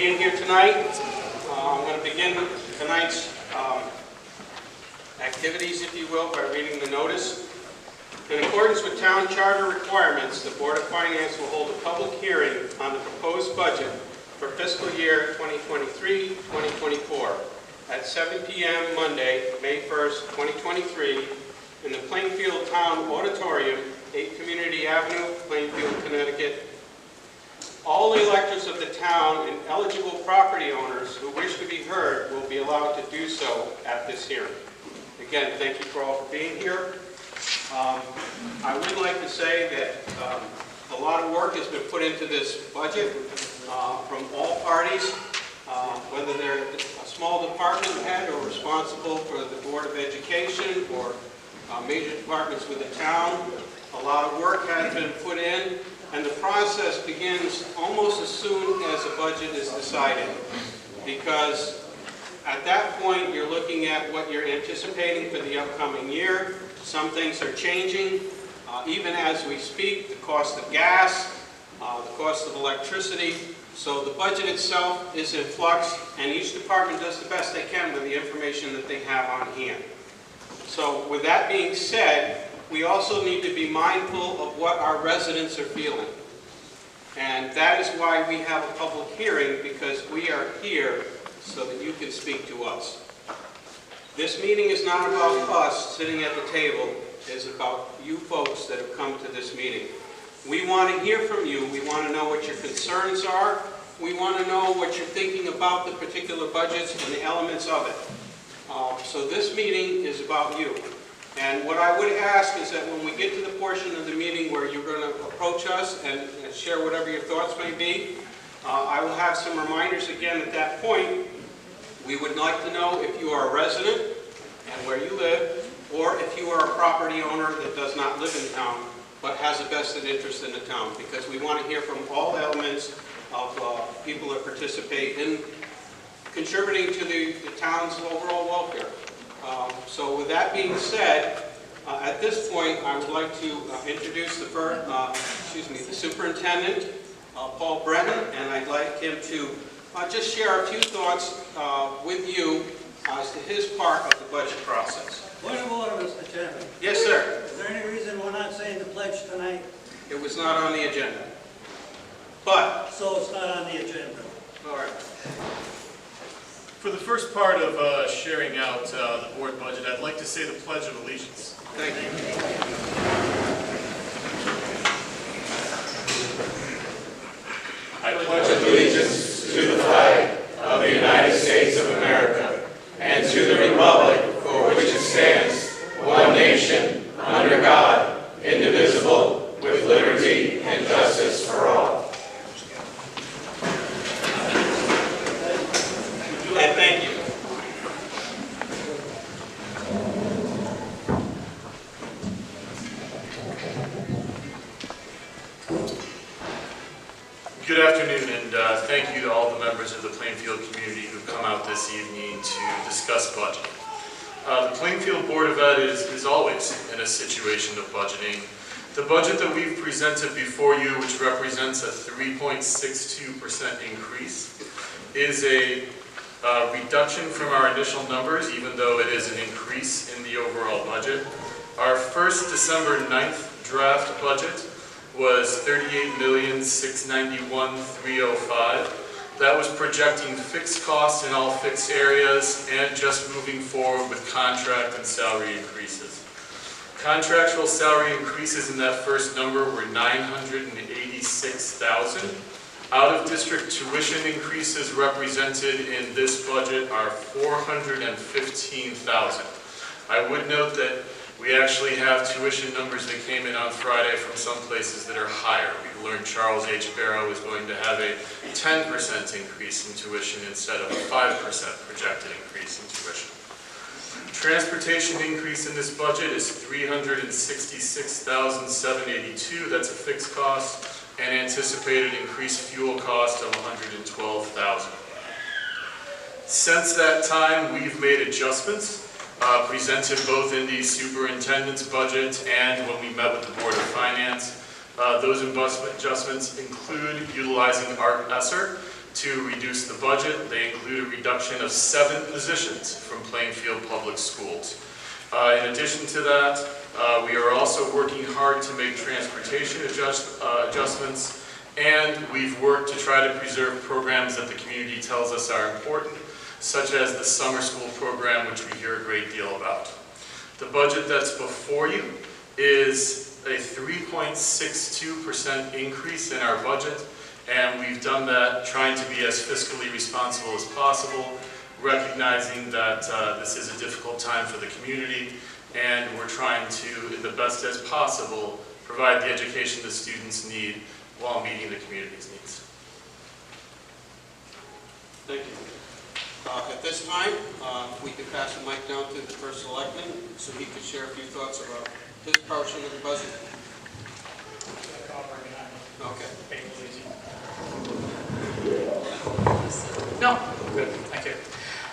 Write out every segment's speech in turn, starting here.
being here tonight. I'm going to begin tonight's activities, if you will, by reading the notice. In accordance with town charter requirements, the Board of Finance will hold a public hearing on the proposed budget for fiscal year 2023-2024 at 7 p.m. Monday, May 1st, 2023, in the Plainfield Town Auditorium, 8 Community Avenue, Plainfield, Connecticut. All the electors of the town and eligible property owners who wish to be heard will be allowed to do so at this hearing. Again, thank you for all for being here. I would like to say that a lot of work has been put into this budget from all parties, whether they're a small department head or responsible for the Board of Education or major departments with the town. A lot of work has been put in, and the process begins almost as soon as a budget is decided, because at that point you're looking at what you're anticipating for the upcoming year. Some things are changing. Even as we speak, the cost of gas, the cost of electricity. So the budget itself is in flux, and each department does the best they can with the information that they have on hand. So with that being said, we also need to be mindful of what our residents are feeling. And that is why we have a public hearing, because we are here so that you can speak to us. This meeting is not about us sitting at the table. It is about you folks that have come to this meeting. We want to hear from you. We want to know what your concerns are. We want to know what you're thinking about the particular budgets and the elements of it. So this meeting is about you. And what I would ask is that when we get to the portion of the meeting where you're going to approach us and share whatever your thoughts may be, I will have some reminders again at that point. We would like to know if you are a resident and where you live, or if you are a property owner that does not live in town but has a vested interest in the town, because we want to hear from all elements of people that participate in contributing to the town's overall welfare. So with that being said, at this point I would like to introduce the superintendent, Paul Brennan, and I'd like him to just share a few thoughts with you as to his part of the budget process. Point of order, Mr. Chairman. Yes, sir. Is there any reason we're not saying the pledge tonight? It was not on the agenda. But. So it's not on the agenda. All right. For the first part of sharing out the board budget, I'd like to say the Pledge of Allegiance. Thank you. I pledge allegiance to the flag of the United States of America and to the republic for which it stands, one nation, under God, indivisible, with liberty and justice for all. And thank you. Good afternoon, and thank you to all the members of the Plainfield community who've come out this evening to discuss budget. The Plainfield Board of Ed is always in a situation of budgeting. The budget that we've presented before you, which represents a 3.62% increase, is a reduction from our initial numbers, even though it is an increase in the overall budget. Our first December 9th draft budget was $38,691,305. That was projecting fixed costs in all fixed areas and just moving forward with contract and salary increases. Contractual salary increases in that first number were $986,000. Out-of-district tuition increases represented in this budget are $415,000. I would note that we actually have tuition numbers that came in on Friday from some places that are higher. We learned Charles H. Barrow is going to have a 10% increase in tuition instead of a 5% projected increase in tuition. Transportation increase in this budget is $366,782. That's a fixed cost, and anticipated increased fuel cost of $112,000. Since that time, we've made adjustments. Presented both in the superintendent's budget and when we met with the Board of Finance. Those adjustments include utilizing Art Esser to reduce the budget. They include a reduction of 7 positions from Plainfield Public Schools. In addition to that, we are also working hard to make transportation adjustments, and we've worked to try to preserve programs that the community tells us are important, such as the summer school program, which we hear a great deal about. The budget that's before you is a 3.62% increase in our budget, and we've done that trying to be as fiscally responsible as possible, recognizing that this is a difficult time for the community, and we're trying to, in the best as possible, provide the education the students need while meeting the community's needs. Thank you. At this time, we can pass the mic down to the first selectman so he could share a few thoughts about his portion of the budget. Okay. No, good, thank you.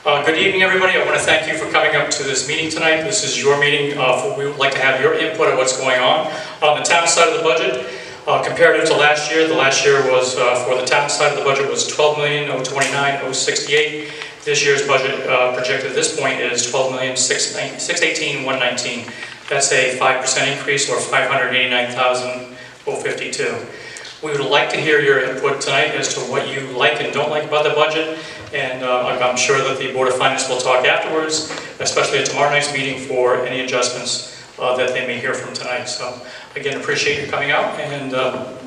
Good evening, everybody. I want to thank you for coming up to this meeting tonight. This is your meeting. We would like to have your input on what's going on the town side of the budget. Comparative to last year, the last year was, for the town side of the budget was $12,029,068. This year's budget projected at this point is $12,618,119. That's a 5% increase, or $589,052. We would like to hear your input tonight as to what you like and don't like about the budget, and I'm sure that the Board of Finance will talk afterwards, especially at tomorrow night's meeting, for any adjustments that they may hear from tonight. So, again, appreciate you coming out, and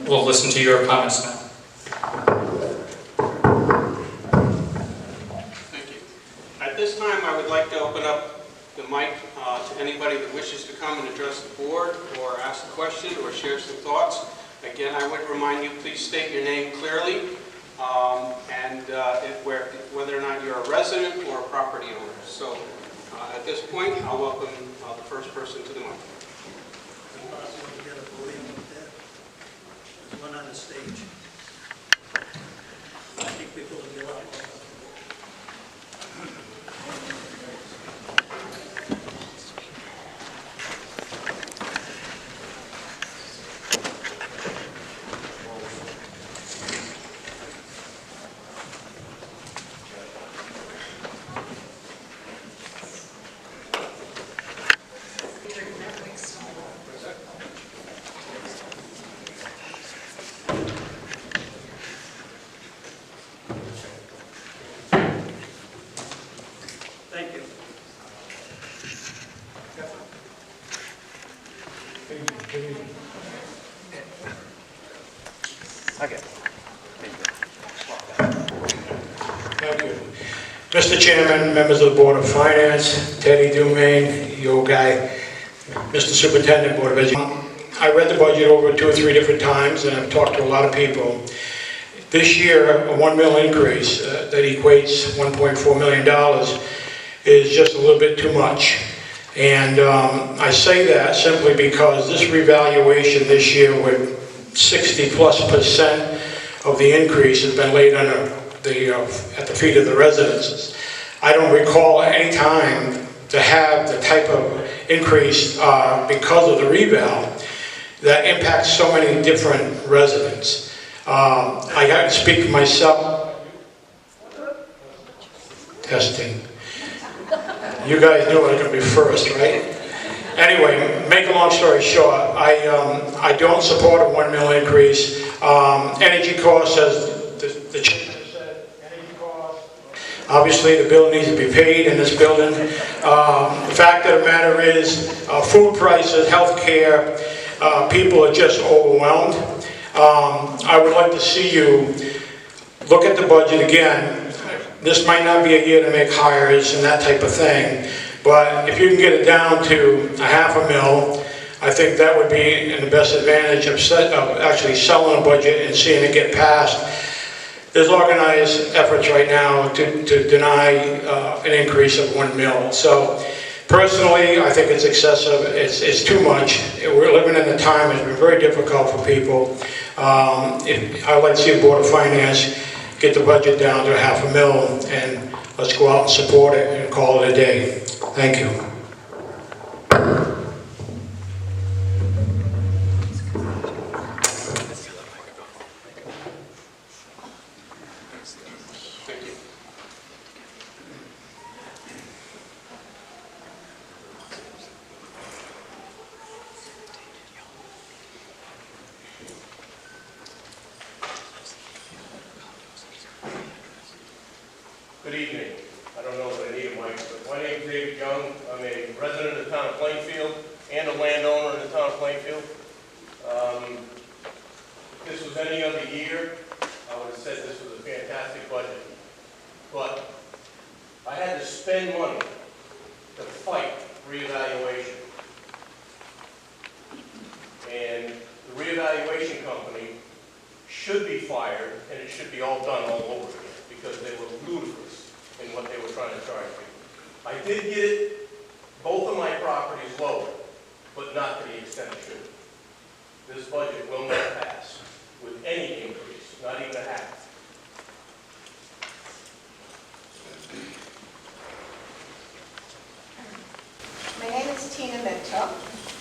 we'll listen to your comments now. Thank you. At this time, I would like to open up the mic to anybody that wishes to come and address the board or ask a question or share some thoughts. Again, I would remind you, please state your name clearly and whether or not you're a resident or a property owner. So at this point, I'll welcome the first person to the mic. Possible to get a podium up there. There's one on the stage. I think people will be a lot more comfortable. Thank you. Thank you. Mr. Chairman, members of the Board of Finance, Teddy Dumaine, your guy, Mr. Superintendent, Board of Education. I read the budget over 2 or 3 different times, and I've talked to a lot of people. This year, a $1 million increase that equates $1.4 million is just a little bit too much. And I say that simply because this revaluation this year, with 60+% of the increase has been laid under at the feet of the residents. I don't recall any time to have the type of increase because of the reval that impacts so many different residents. I got to speak for myself. Testing. You guys knew I was going to be first, right? Anyway, make a long story short, I don't support a $1 million increase. Energy costs, as the chairman said, energy costs. Obviously, the bill needs to be paid in this building. The fact of the matter is, food prices, health care, people are just overwhelmed. I would like to see you look at the budget again. This might not be a year to make hires and that type of thing, but if you can get it down to $500,000, I think that would be in the best advantage of actually selling a budget and seeing it get passed. There's organized efforts right now to deny an increase of $1 million. So personally, I think it's excessive. It's too much. We're living in a time that's been very difficult for people. I'd like to see the Board of Finance get the budget down to $500,000, and let's go out and support it and call it a day. Thank you. Good evening. I don't know if I need a mic, but my name's David Young. I'm a resident of the town of Plainfield and a landowner in the town of Plainfield. If this was any other year, I would have said this was a fantastic budget. But I had to spend money to fight reevaluation. And the reevaluation company should be fired, and it should be all done all over again, because they were ludicrous in what they were trying to charge me. I did get both of my properties lower, but not to the extent it should. This budget will not pass with any increase, not even a half. My name is Tina Mitchell.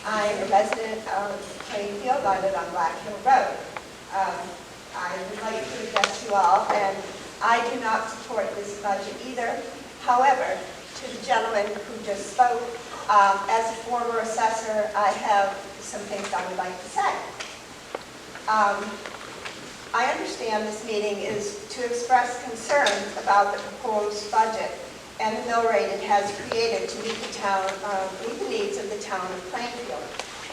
I'm a resident of Plainfield. I live on Black Hill Road. I would like to address you all, and I do not support this budget either. However, to the gentleman who just spoke, as a former assessor, I have some things I would like to say. I understand this meeting is to express concerns about the proposed budget and the mill rate it has created to meet the needs of the town of Plainfield,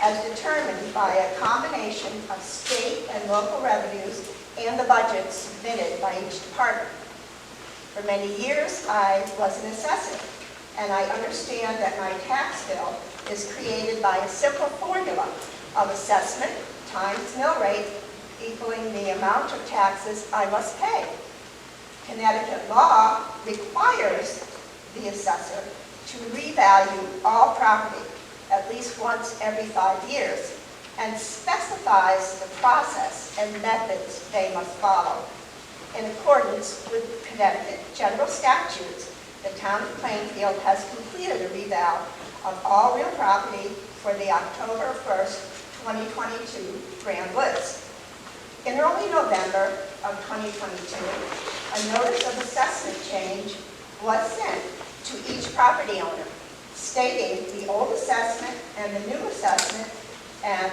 as determined by a combination of state and local revenues and the budgets submitted by each department. For many years, I was an assessor, and I understand that my tax bill is created by a simple formula of assessment times mill rate equaling the amount of taxes I must pay. Connecticut law requires the assessor to revalue all property at least once every 5 years and specifies the process and methods they must follow. In accordance with Connecticut general statutes, the town of Plainfield has completed a reval of all real property for the October 1st, 2022 grand list. In early November of 2022, a notice of assessment change was sent to each property owner, stating the old assessment and the new assessment, and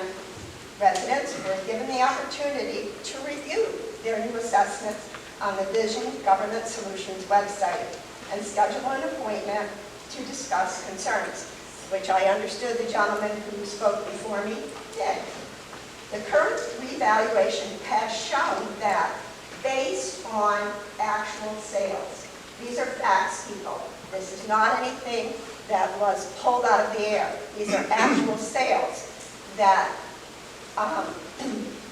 residents were given the opportunity to review their new assessments on the Vision Government Solutions website and schedule an appointment to discuss concerns, which I understood the gentleman who spoke before me did. The current revaluation has shown that based on actual sales, these are facts, people. This is not anything that was pulled out of the air. These are actual sales that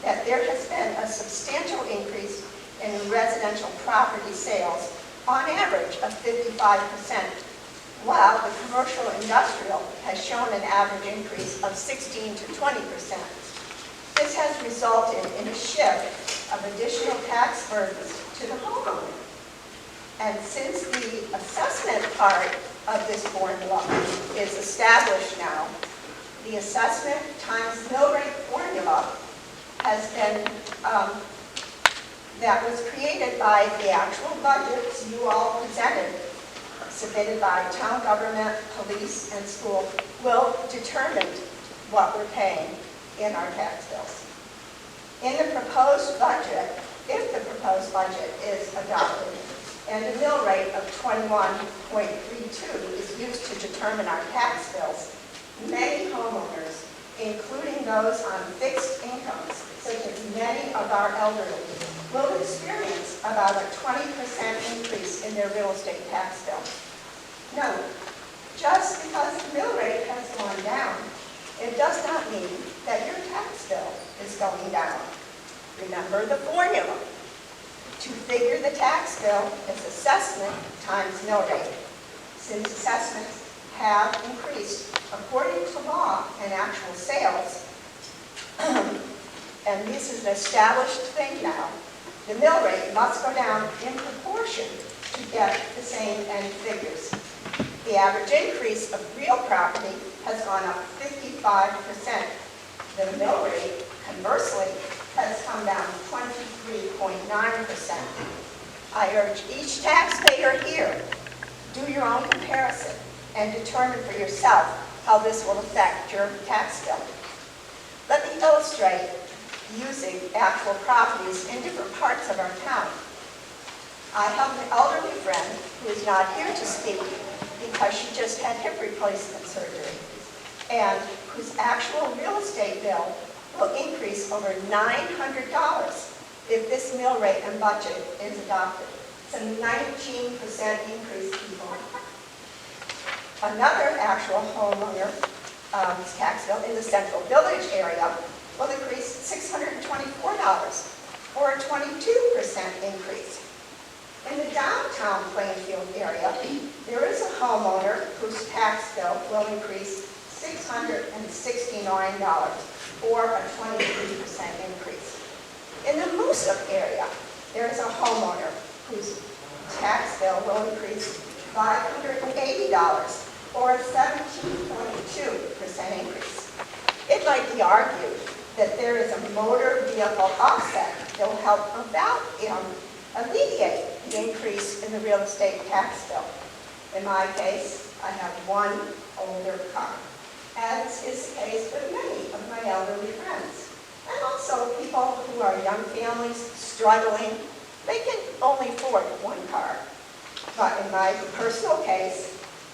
that there has been a substantial increase in residential property sales, on average of 55%, while the commercial industrial has shown an average increase of 16 to 20%. This has resulted in a shift of additional tax burdens to the homeowner. And since the assessment part of this formula is established now, the assessment times mill rate formula has been, that was created by the actual budgets you all presented, submitted by town government, police, and school, will determine what we're paying in our tax bills. In the proposed budget, if the proposed budget is adopted, and a mill rate of 21.32 is used to determine our tax bills, many homeowners, including those on fixed incomes, such as many of our elderly, will experience about a 20% increase in their real estate tax bill. Note, just because the mill rate has gone down, it does not mean that your tax bill is going down. Remember the formula. To figure the tax bill is assessment times mill rate. Since assessments have increased according to law and actual sales, and this is an established thing now, the mill rate must go down in proportion to get the same end figures. The average increase of real property has gone up 55%. The mill rate, conversely, has come down 23.9%. I urge each taxpayer here, do your own comparison and determine for yourself how this will affect your tax bill. Let me illustrate using actual properties in different parts of our town. I have an elderly friend who is not here to speak because she just had hip replacement surgery, and whose actual real estate bill will increase over $900 if this mill rate and budget is adopted. It's a 19% increase, people. Another actual homeowner tax bill in the Central Village area will increase $624, or a 22% increase. In the downtown Plainfield area, there is a homeowner whose tax bill will increase $669, or a 23% increase. In the Moosop area, there is a homeowner whose tax bill will increase $580, or a 17.2% increase. It might be argued that there is a motor vehicle offset that will help alleviate the increase in the real estate tax bill. In my case, I have one older car, as is the case with many of my elderly friends. And also people who are young families struggling, they can only afford one car. But in my personal case,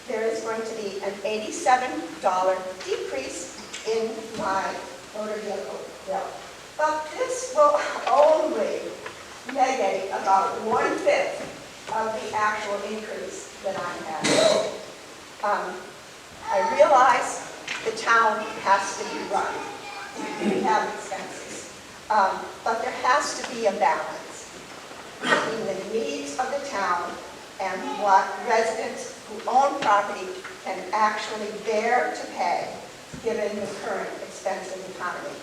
there is going to be an $87 decrease in my motor vehicle bill. But this will only negate about 1/5 of the actual increase that I'm having. I realize the town has to be run. We have expenses. But there has to be a balance between the needs of the town and what residents who own property can actually bear to pay given the current expensive economy.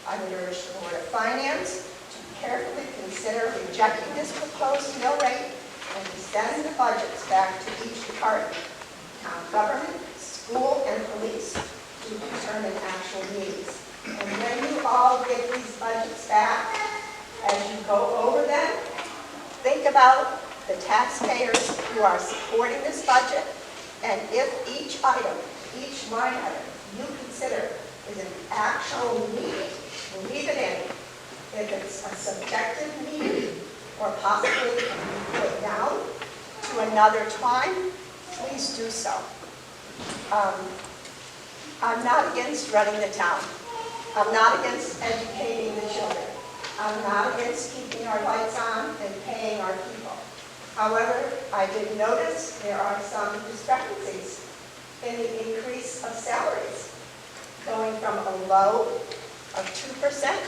I would urge the Board of Finance to carefully consider rejecting this proposed mill rate and to send the budgets back to each department, town government, school, and police to determine actual needs. And when you all get these budgets back, as you go over them, think about the taxpayers who are supporting this budget, and if each item, each line item you consider is an actual need, leave it in. If it's a subjective need, or possibly can be put down to another time, please do so. I'm not against running the town. I'm not against educating the children. I'm not against keeping our lights on and paying our people. However, I did notice there are some discrepancies in the increase of salaries, going from a low of 2%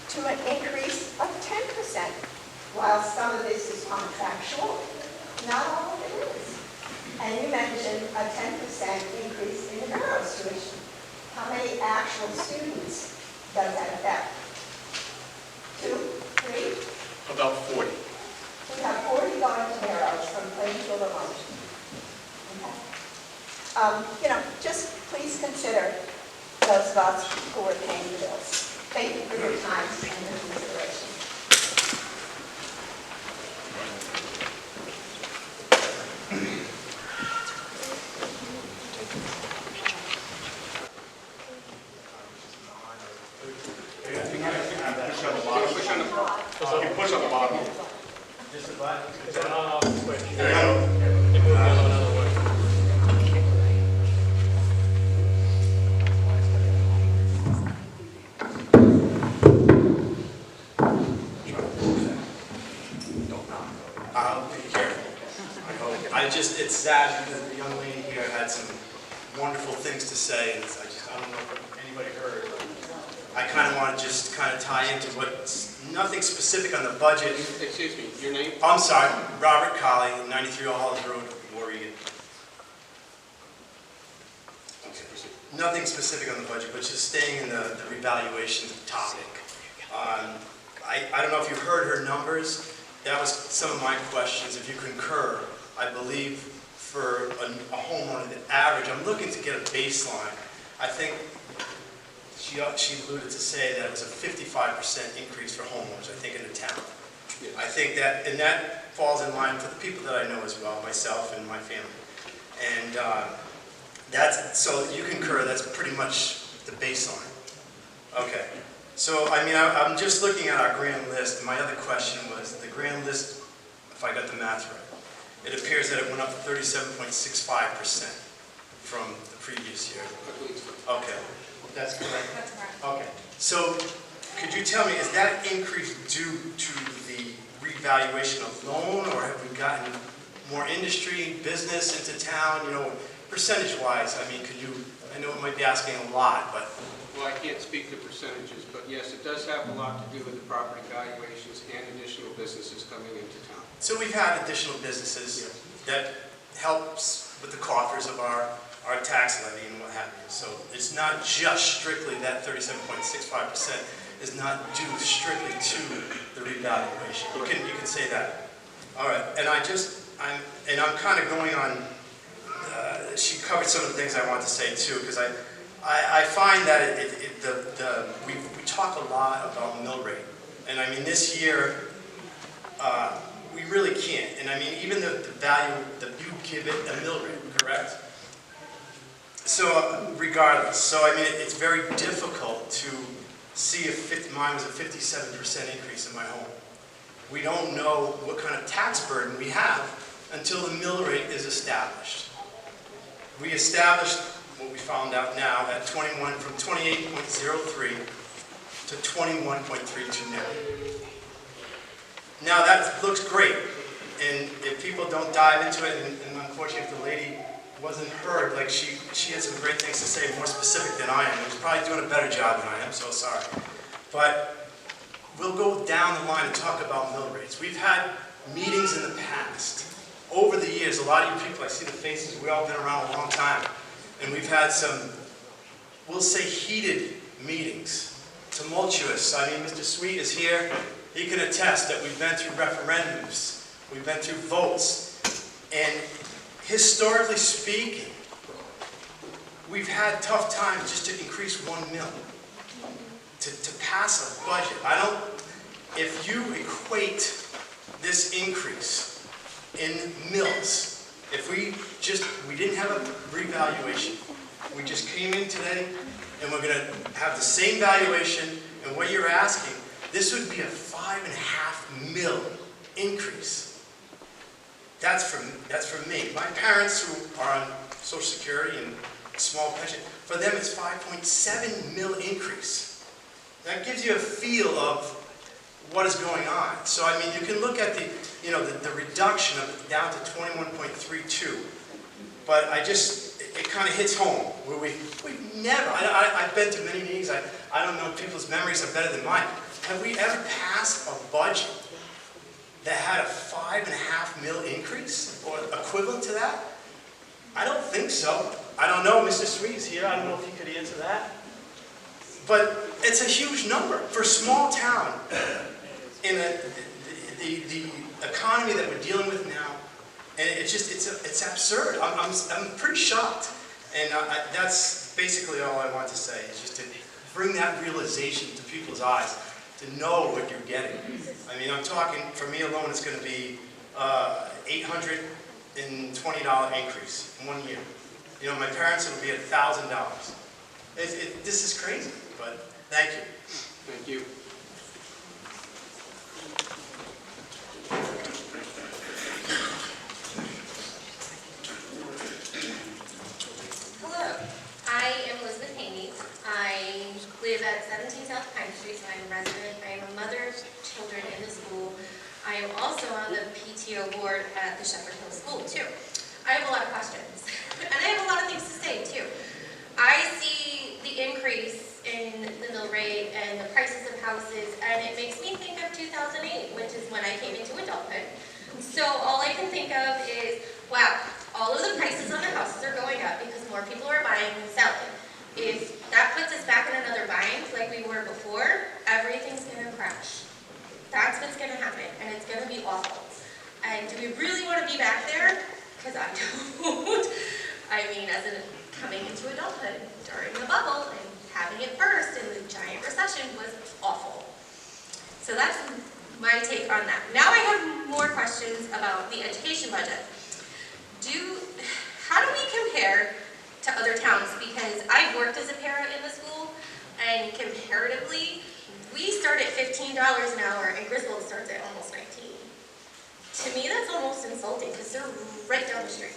to an increase of 10%. While some of this is contractual, not all of it is. And you mentioned a 10% increase in the girls' tuition. How many actual students does that affect? 2, 3? About 40. We have 40 going to Narrows from Plainfield alone. Okay. Just please consider those of us who are paying the bills. Thank you for your time and your consideration. You push on the bottom. Just a button. It's an on-off switch. There you go. It moves another way. Be careful. It's sad because the young lady here had some wonderful things to say, and I don't know if anybody heard. I kind of want to just kind of tie into nothing specific on the budget. Excuse me, your name? I'm sorry, Robert Colley, 93 All Hallows Road, Warren. Nothing specific on the budget, but just staying in the revaluation topic. I don't know if you heard her numbers. That was some of my questions. If you concur, I believe for a homeowner, the average, I'm looking to get a baseline. I think she alluded to say that it was a 55% increase for homeowners, I think, in the town. Yes. I think that falls in line for the people that I know as well, myself and my family. And so you concur, that's pretty much the baseline. Okay. So, I'm just looking at our grand list. My other question was, the grand list if I got the math right. It appears that it went up 37.65% from the previous year. Okay, that's correct? That's correct. Okay, so could you tell me, is that increase due to the revaluation of loan, or have we gotten more industry, business into town, you know, percentage-wise? I mean, could you, I know it might be asking a lot, but... Well, I can't speak to percentages, but yes, it does have a lot to do with the property valuations and additional businesses coming into town. So we've had additional businesses that helps with the coffers of our tax levy and what have you. So it's not just strictly that 37.65% is not due strictly to the revaluation. You can say that. All right, and I'm kind of going on. She covered some of the things I want to say too, because I find that we talk a lot about mill rate, and I mean this year we really can't. And I mean even the value that you give it a mill rate, correct? So regardless, so I mean it's very difficult to see if mine was a 57% increase in my home. We don't know what kind of tax burden we have until the mill rate is established. We established what we found out now at from 28.03 to 21.32 now. Now that looks great, and if people don't dive into it, and unfortunately if the lady wasn't heard, like she had some great things to say, more specific than I am. She's probably doing a better job than I am, so sorry. But we'll go down the line and talk about mill rates. We've had meetings in the past. Over the years, a lot of you people, I see the faces, we've all been around a long time. And we've had some, we'll say, heated meetings. Tumultuous. I mean, Mr. Sweet is here. He can attest that we've been through referendums. We've been through votes. And historically speaking, we've had tough times just to increase 1 mil. To pass a budget. If you equate this increase in mills, if we didn't have a revaluation, we just came in today and we're going to have the same valuation, and what you're asking, this would be a 5.5 mil increase. That's for me. My parents who are on Social Security and small pension, for them it's 5.7 mil increase. That gives you a feel of what is going on. So I mean, you can look at the reduction of down to 21.32, but it kind of hits home where we've never. I've been to many meetings. I don't know, people's memories are better than mine. Have we ever passed a budget that had a 5.5 mil increase or equivalent to that? I don't think so. I don't know. Mr. Sweet is here. I don't know if he could answer that. But it's a huge number for a small town in the economy that we're dealing with now, and it's absurd. I'm pretty shocked, and that's basically all I want to say. Is just to bring that realization to people's eyes, to know what you're getting. I mean, I'm talking for me alone, it's going to be $820 increase in 1 year. You know, my parents, it'll be $1,000. This is crazy, but thank you. Thank you. Hello, I am Elizabeth Haney. I live at 17 South Pine Street, so I'm a resident. I am a mother of children in the school. I am also on the PTO board at the Shepherd Hill School, too. I have a lot of questions, and I have a lot of things to say, too. I see the increase in the mill rate and the prices of houses, and it makes me think of 2008, which is when I came into adulthood. So all I can think of is, wow, all of the prices on the houses are going up because more people are buying and selling. If that puts us back in another bind like we were before, everything's going to crash. That's what's going to happen, and it's going to be awful. And do we really want to be back there? Because I don't. I mean, as in coming into adulthood during the bubble and having it burst in the giant recession was awful. So that's my take on that. Now I have more questions about the education budget. How do we compare to other towns? Because I've worked as a parent in the school, and comparatively, we start at $15 an hour, and Griswold starts at almost 19. To me, that's almost insulting because they're right down the street.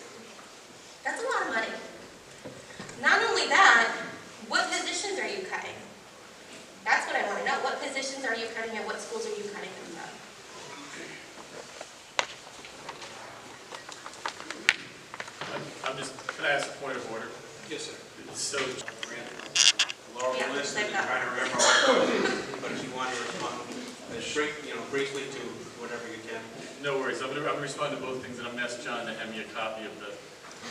That's a lot of money. Not only that, what positions are you cutting? That's what I want to know. What positions are you cutting and what schools are you cutting them from? Can I ask a point of order? Yes, sir. So, Laura Yeah, listened like and that. trying to remember all the questions, but if you want to respond, briefly to whatever you can. no worries. I'm gonna respond to both things, and I'm gonna ask John to hand me a copy of the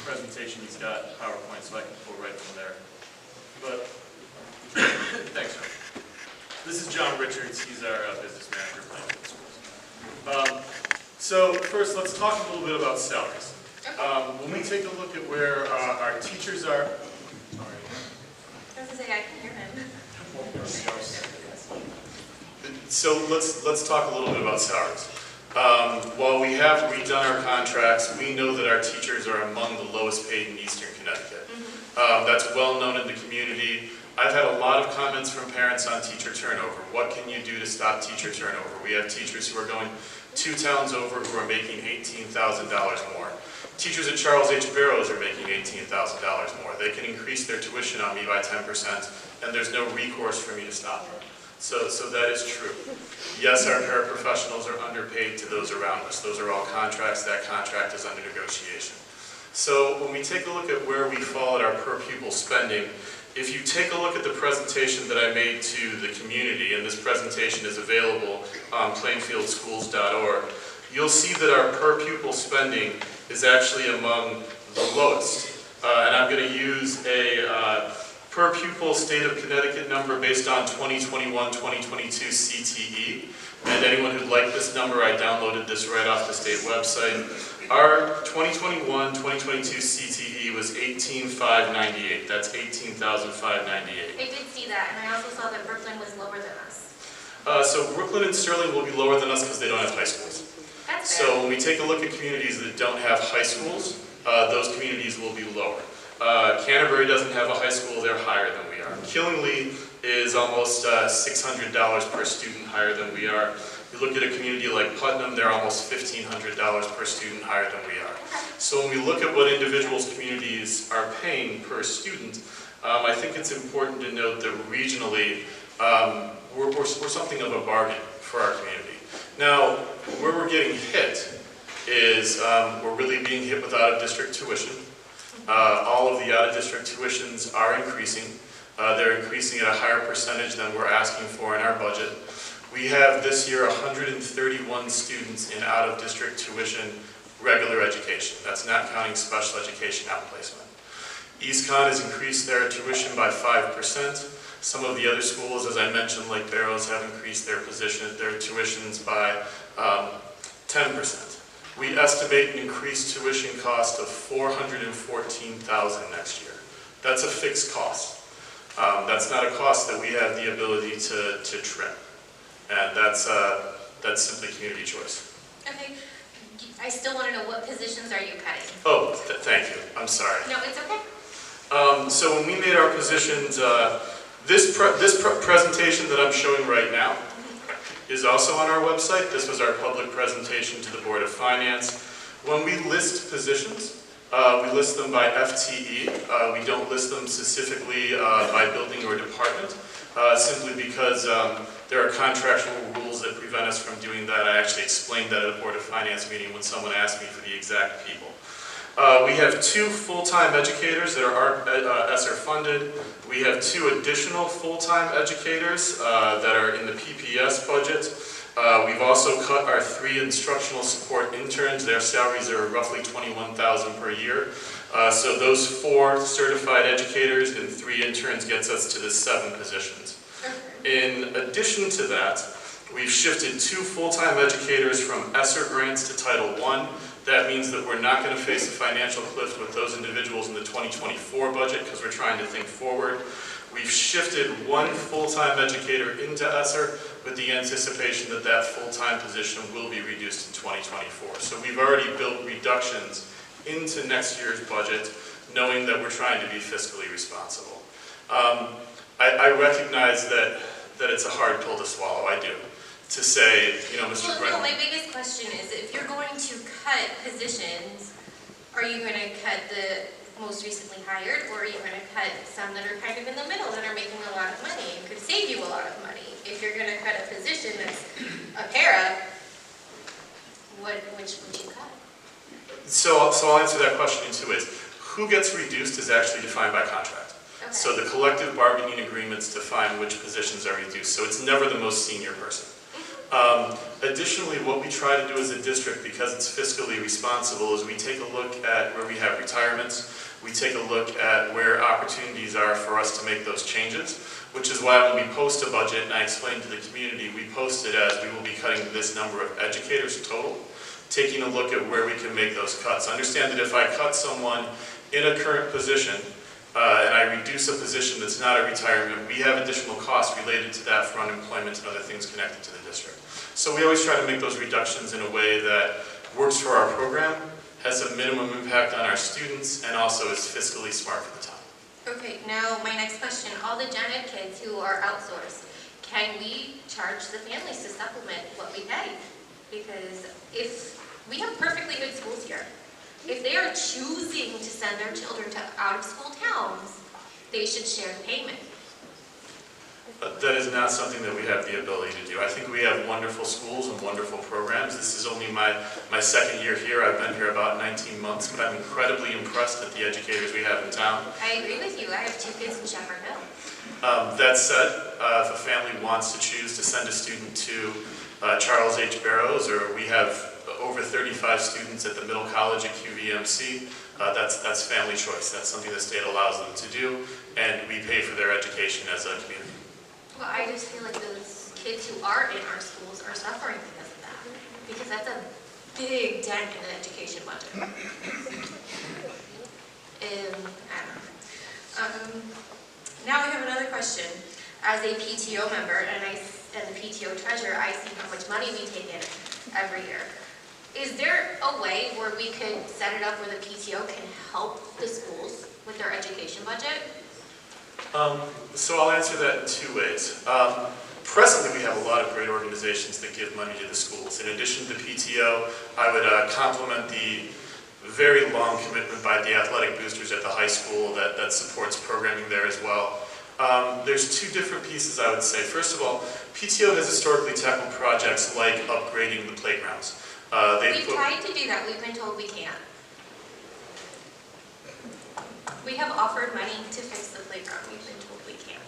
presentation he's got in PowerPoint, so I can pull right from there. But, thanks, John. This is John Richards. He's our business manager at Plainfield Schools. So first, let's talk a little bit about salaries. When we take a look at where our teachers are, I was going to say, I can hear him. so let's talk a little bit about salaries. While we have redone our contracts, we know that our teachers are among the lowest paid in Eastern Connecticut. That's well known in the community. I've had a lot of comments from parents on teacher turnover. What can you do to stop teacher turnover? We have teachers who are going 2 towns over who are making $18,000 more. Teachers at Charles H. Barrows are making $18,000 more. They can increase their tuition on me by 10%, and there's no recourse for me to stop them. So that is true. Yes, our paraprofessionals are underpaid to those around us. Those are all contracts. That contract is under negotiation. So when we take a look at where we fall at our per pupil spending, if you take a look at the presentation that I made to the community, and this presentation is available on plainfieldschools.org, you'll see that our per pupil spending is actually among the lowest. And I'm going to use a per pupil state of Connecticut number based on 2021-2022 CTE. And anyone who'd like this number, I downloaded this right off the state website. Our 2021-2022 CTE was 18,598. That's 18,598. I did see that, and I also saw that Brooklyn was lower than us. So Brooklyn and Sterling will be lower than us because they don't have high schools. That's fair. So when we take a look at communities that don't have high schools, those communities will be lower. Canterbury doesn't have a high school, they're higher than we are. Killingly is almost $600 per student higher than we are. You look at a community like Putnam, they're almost $1,500 per student higher than we are. So when we look at what individuals' communities are paying per student, I think it's important to note that regionally, we're something of a bargain for our community. Now, where we're getting hit is we're really being hit with out-of-district tuition. All of the out-of-district tuitions are increasing. They're increasing at a higher percentage than we're asking for in our budget. We have this year 131 students in out-of-district tuition regular education. That's not counting special education outplacement. EastCon has increased their tuition by 5%. Some of the other schools, as I mentioned, like Barrows, have increased their tuitions by 10%. We estimate an increased tuition cost of $414,000 next year. That's a fixed cost. That's not a cost that we have the ability to trim. And that's simply community choice. Okay, I still want to know what positions are you cutting? Oh, thank you. I'm sorry. No, it's okay. So when we made our positions, this presentation that I'm showing right now is also on our website. This was our public presentation to the Board of Finance. When we list positions, we list them by FTE. We don't list them specifically by building or department, simply because there are contractual rules that prevent us from doing that. I actually explained that at a Board of Finance meeting when someone asked me for the exact people. We have 2 full-time educators that are ESSER funded. We have 2 additional full-time educators that are in the PPS budget. We've also cut our 3 instructional support interns. Their salaries are roughly $21,000 per year. So those 4 certified educators and 3 interns gets us to the 7 positions. In addition to that, we've shifted 2 full-time educators from ESSER grants to Title I. That means that we're not going to face a financial cliff with those individuals in the 2024 budget because we're trying to think forward. We've shifted 1 full-time educator into ESSER with the anticipation that that full-time position will be reduced in 2024. So we've already built reductions into next year's budget, knowing that we're trying to be fiscally responsible. I recognize that it's a hard pill to swallow, I do. to say, you know, Mr. Well, no, Brennan. my biggest question is, if you're going to cut positions, are you going to cut the most recently hired, or are you going to cut some that are kind of in the middle that are making a lot of money and could save you a lot of money? If you're going to cut a position that's a para, which would you cut? So I'll answer that question in two ways. Who gets reduced is actually defined by contract. Okay. So the collective bargaining agreements define which positions are reduced. So it's never the most senior person. Additionally, what we try to do as a district, because it's fiscally responsible, is we take a look at where we have retirements. We take a look at where opportunities are for us to make those changes, which is why when we post a budget, and I explained to the community, we post it as we will be cutting this number of educators total, taking a look at where we can make those cuts. Understand that if I cut someone in a current position, and I reduce a position that's not a retirement, we have additional costs related to that for unemployment and other things connected to the district. So we always try to make those reductions in a way that works for our program, has a minimum impact on our students, and also is fiscally smart for the town. Okay, now my next question, all the gen ed kids who are outsourced, can we charge the families to supplement what we pay? Because if we have perfectly good schools here, if they are choosing to send their children to out-of-school towns, they should share the payment. That is not something that we have the ability to do. I think we have wonderful schools and wonderful programs. This is only my second year here. I've been here about 19 months, but I'm incredibly impressed at the educators we have in town. I agree with you. I have 2 kids in Shepherd Hill. That said, if a family wants to choose to send a student to Charles H. Barrows, or we have over 35 students at the middle college at QVMC, that's family choice. That's something the state allows them to do, and we pay for their education as a community. Well, I just feel like those kids who are in our schools are suffering because of that. Because that's a big dent in the education budget. I don't know. Now we have another question. As a PTO member and the PTO treasurer, I see how much money we take in every year. Is there a way where we could set it up where the PTO can help the schools with their education budget? So I'll answer that in 2 ways. Presently, we have a lot of great organizations that give money to the schools. In addition to PTO, I would compliment the very long commitment by the athletic boosters at the high school that supports programming there as well. There's 2 different pieces I would say. First of all, PTO has historically tackled projects like upgrading the playgrounds. We've tried to do that. We've been told we can't. We have offered money to fix the playground. We've been told we can't.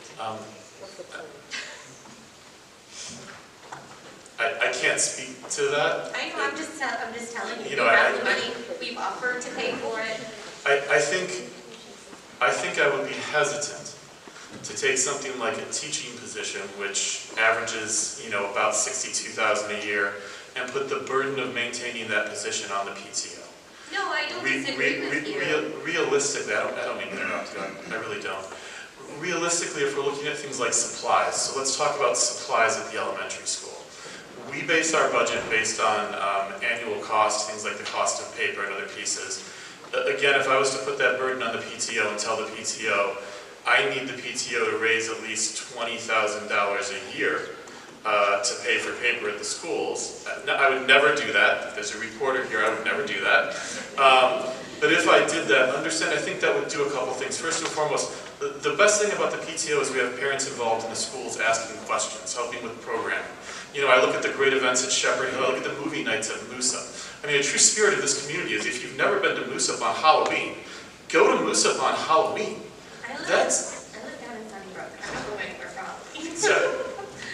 I can't speak to that. I know. I'm just telling you. You know, we have the money. We've offered to pay for it. I think I would be hesitant to take something like a teaching position, which averages, about $62,000 a year, and put the burden of maintaining that position on the PTO. No, I don't disagree with you. Realistically, I don't mean to interrupt you, I really don't. Realistically, if we're looking at things like supplies, so let's talk about supplies at the elementary school. We base our budget based on annual costs, things like the cost of paper and other pieces. Again, if I was to put that burden on the PTO and tell the PTO, I need the PTO to raise at least $20,000 a year to pay for paper at the schools. I would never do that. If there's a reporter here, I would never do that. But if I did that, understand, I think that would do a couple things. First and foremost, the best thing about the PTO is we have parents involved in the schools asking questions, helping with programming. I look at the great events at Shepherd Hill, I look at the movie nights at Moosup. I mean, a true spirit of this community is if you've never been to Moosup on Halloween, go to Moosup on Halloween. I live down in Sunnybrook. I don't go anywhere for Halloween.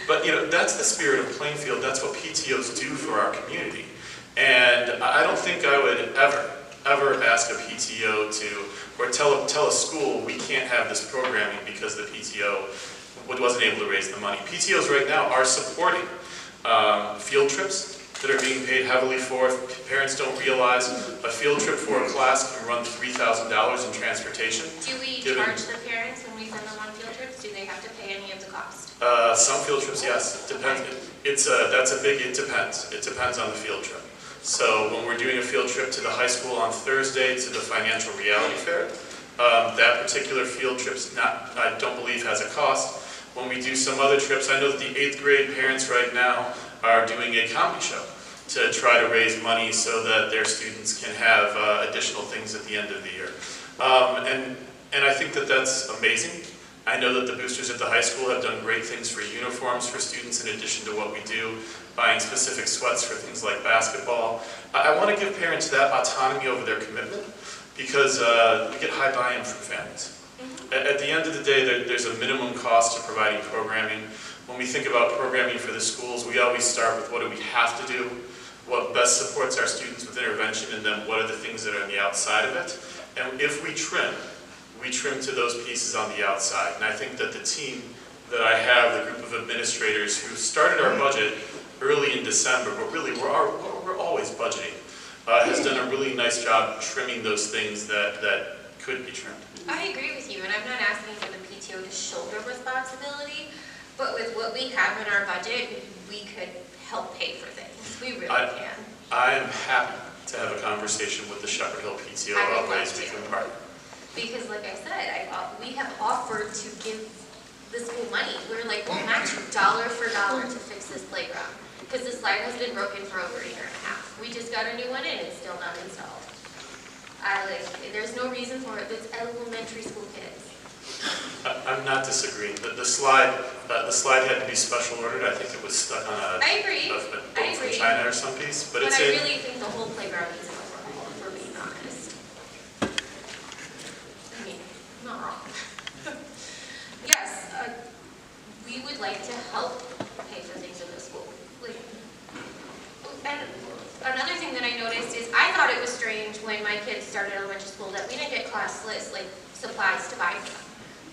But that's the spirit of Plainfield. That's what PTOs do for our community. And I don't think I would ever ask a PTO or tell a school we can't have this programming because the PTO wasn't able to raise the money. PTOs right now are supporting field trips that are being paid heavily for. Parents don't realize a field trip for a class can run $3,000 in transportation. Do we charge the parents when we send them on field trips? Do they have to pay any of the cost? Some field trips, yes. It depends. It depends. It depends on the field trip. So when we're doing a field trip to the high school on Thursday to the financial reality fair, that particular field trip I don't believe has a cost. When we do some other trips, I know that the 8th grade parents right now are doing a comedy show to try to raise money so that their students can have additional things at the end of the year. And I think that that's amazing. I know that the boosters at the high school have done great things for uniforms for students in addition to what we do, buying specific sweats for things like basketball. I want to give parents that autonomy over their commitment because we get high buy-in from families. At the end of the day, there's a minimum cost to providing programming. When we think about programming for the schools, we always start with what do we have to do, what best supports our students with intervention, and then what are the things that are on the outside of it. And if we trim to those pieces on the outside. And I think that the team that I have, the group of administrators who started our budget early in December, but really we're always budgeting, has done a really nice job trimming those things that could be trimmed. I agree with you, and I'm not asking for the PTO to shoulder responsibility, but with what we have in our budget, we could help pay for things. We really can. I am happy to have a conversation with the Shepherd Hill PTO about ways we can partner. Because like I said, we have offered to give the school money. We're like, we'll match you dollar for dollar to fix this playground. Because the slide has been broken for over a year and a half. We just got a new one in, it's still not installed. There's no reason for it. It's elementary school kids. I'm not disagreeing. The slide had to be special ordered. I think it was stuck on a boat from China or some piece. But I really think the whole playground needs an overhaul, if we're being honest. I mean, I'm not wrong. Yes, we would like to help pay for things in the school. And another thing that I noticed is I thought it was strange when my kids started elementary school that we didn't get class lists, like supplies to buy for them.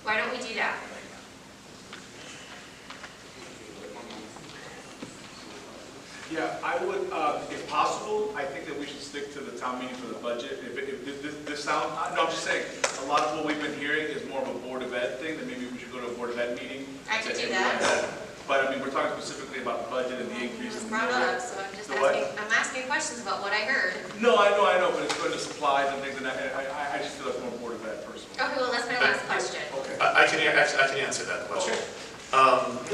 Why don't we do that? Yeah, I would, if possible, I think that we should stick to the town meeting for the budget. If this sound, no, I'm just saying, a lot of what we've been hearing is more of a Board of Ed thing, that maybe we should go to a Board of Ed meeting. I could do that. But I mean, we're talking specifically about the budget and the It increase. was in brought the up, so I'm just The what? asking, I'm asking questions about what I heard. No, I know, but it's going to supplies and things, and I just feel like more Board of Ed personally. Okay, well, that's my last question. Okay. I can answer that question.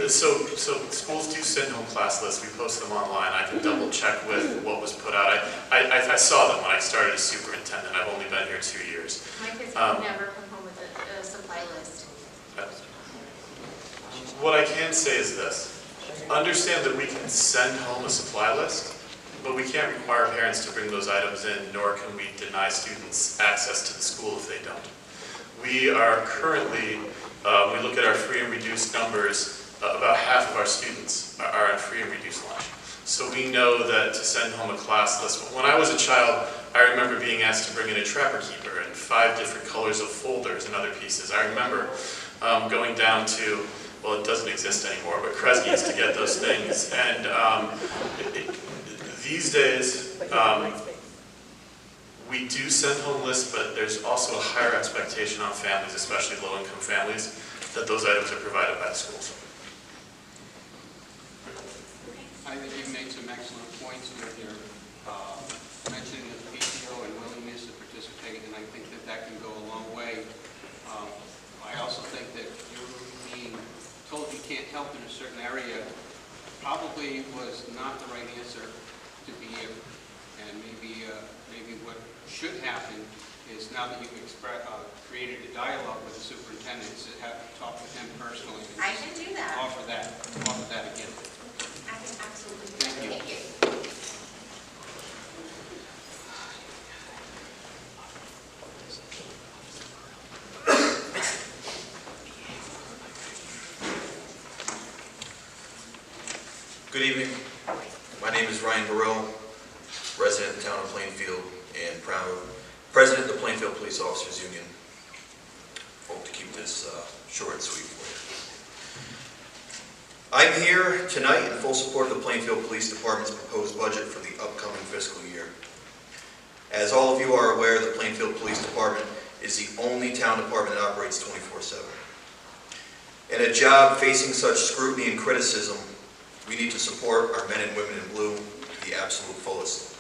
So schools do send home class lists. We post them online. I can double check with what was put out. I saw them when I started as superintendent. I've only been here 2 years. My kids have never come home with a supply list. What I can say is this. Understand that we can send home a supply list, but we can't require parents to bring those items in, nor can we deny students access to the school if they don't. We are currently, when we look at our free and reduced numbers, about half of our students are on free and reduced lunch. So we know that to send home a class list, when I was a child, I remember being asked to bring in a trapper keeper and 5 different colors of folders and other pieces. I remember going down to, well, it doesn't exist anymore, but Kresge's to get those things. And these days, we do send home lists, but there's also a higher expectation on families, especially low-income families, that those items are provided by the schools. I think you've made some excellent points with your mentioning of the PTO and willingness to participate, and I think that can go a long way. I also think that you being told you can't help in a certain area probably was not the right answer to be here. And maybe what should happen is now that you've created a dialogue with the superintendents, to have talk with them personally. I can do that. Offer that again. I can absolutely do that. Thank you. Thank you. Good evening. My name is Ryan Burrell, resident of the town of Plainfield and proud president of the Plainfield Police Officers Union. Hope to keep this short and sweet for you. I'm here tonight in full support of the Plainfield Police Department's proposed budget for the upcoming fiscal year. As all of you are aware, the Plainfield Police Department is the only town department that operates 24/7. In a job facing such scrutiny and criticism, we need to support our men and women in blue to the absolute fullest.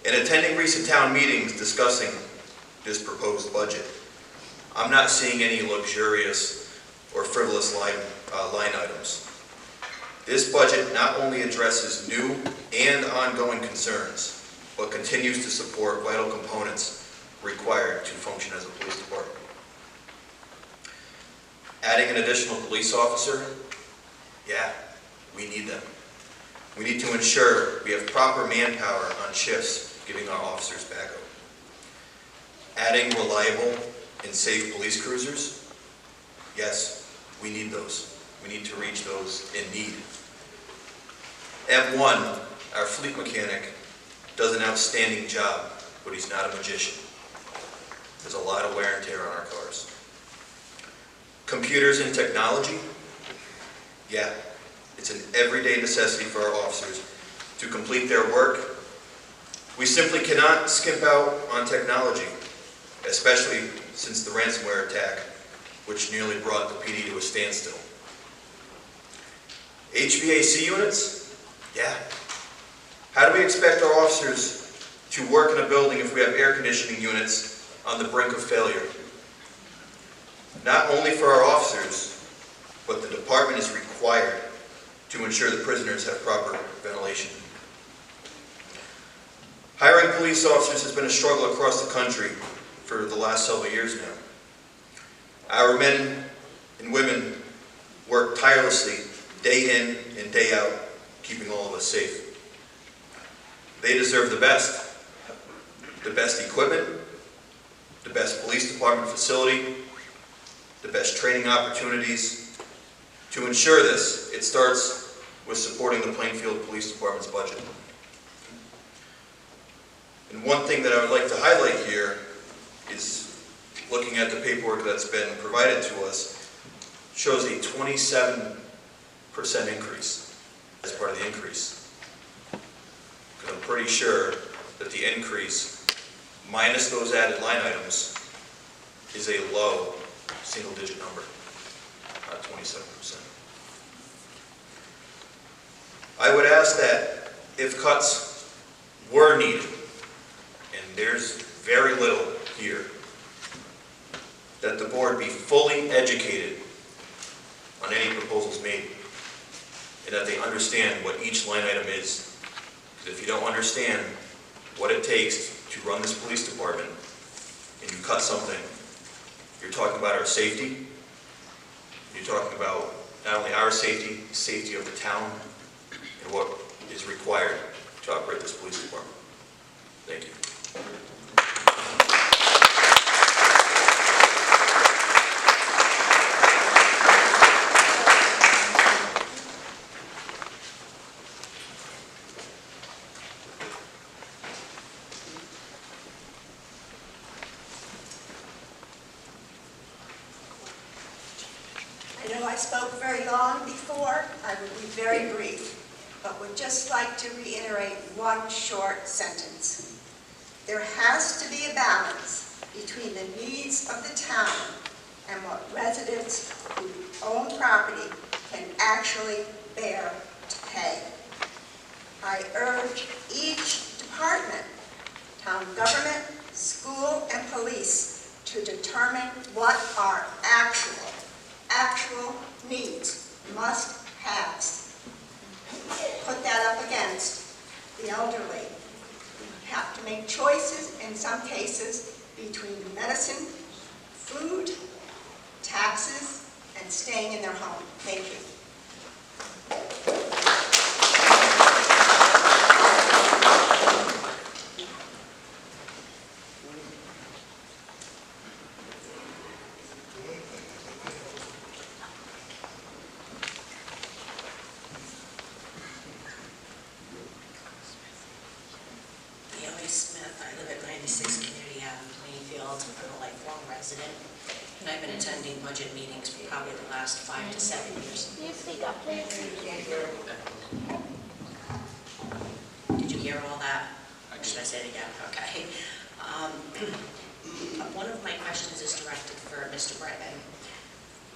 In attending recent town meetings discussing this proposed budget, I'm not seeing any luxurious or frivolous line items. This budget not only addresses new and ongoing concerns, but continues to support vital components required to function as a police department. Adding an additional police officer, yeah, we need them. We need to ensure we have proper manpower on shifts, giving our officers backup. Adding reliable and safe police cruisers, yes, we need those. We need to reach those in need. M1, our fleet mechanic, does an outstanding job, but he's not a magician. There's a lot of wear and tear on our cars. Computers and technology, yeah, it's an everyday necessity for our officers to complete their work. We simply cannot skimp out on technology, especially since the ransomware attack, which nearly brought the PD to a standstill. HVAC units, yeah. How do we expect our officers to work in a building if we have air conditioning units on the brink of failure? Not only for our officers, but the department is required to ensure the prisoners have proper ventilation. Hiring police officers has been a struggle across the country for the last several years now. Our men and women work tirelessly day in and day out, keeping all of us safe. They deserve the best equipment, the best police department facility, the best training opportunities. To ensure this, it starts with supporting the Plainfield Police Department's budget. And one thing that I would like to highlight here is looking at the paperwork that's been provided to us, shows a 27% increase as part of the increase. Because I'm pretty sure that the increase, minus those added line items, is a low single-digit number, not 27%. I would ask that if cuts were needed, and there's very little here, that the board be fully educated on any proposals made, and that they understand what each line item is. Because if you don't understand what it takes to run this police department, and you cut something, you're talking about our safety, you're talking about not only our safety, the safety of the town, and what is required to operate this police department. Thank you. I know I spoke very long before. I will be very brief, but would just like to reiterate one short sentence. There has to be a balance between the needs of the town and what residents who own property can actually bear to pay. I urge each department, town government, school, and police to determine what our actual needs, must-haves. Put that up against the elderly. We have to make choices in some cases between medicine, food, taxes, and staying in their home. Thank you. Smith. I live at 96 Community Ave in Plainfield. I'm a lifelong resident, and I've been attending budget meetings for probably the last 5 to 7 years. Can you speak up, please? Did you hear all that? Or should I say it again? Okay. One of my questions is directed for Mr. Bregman.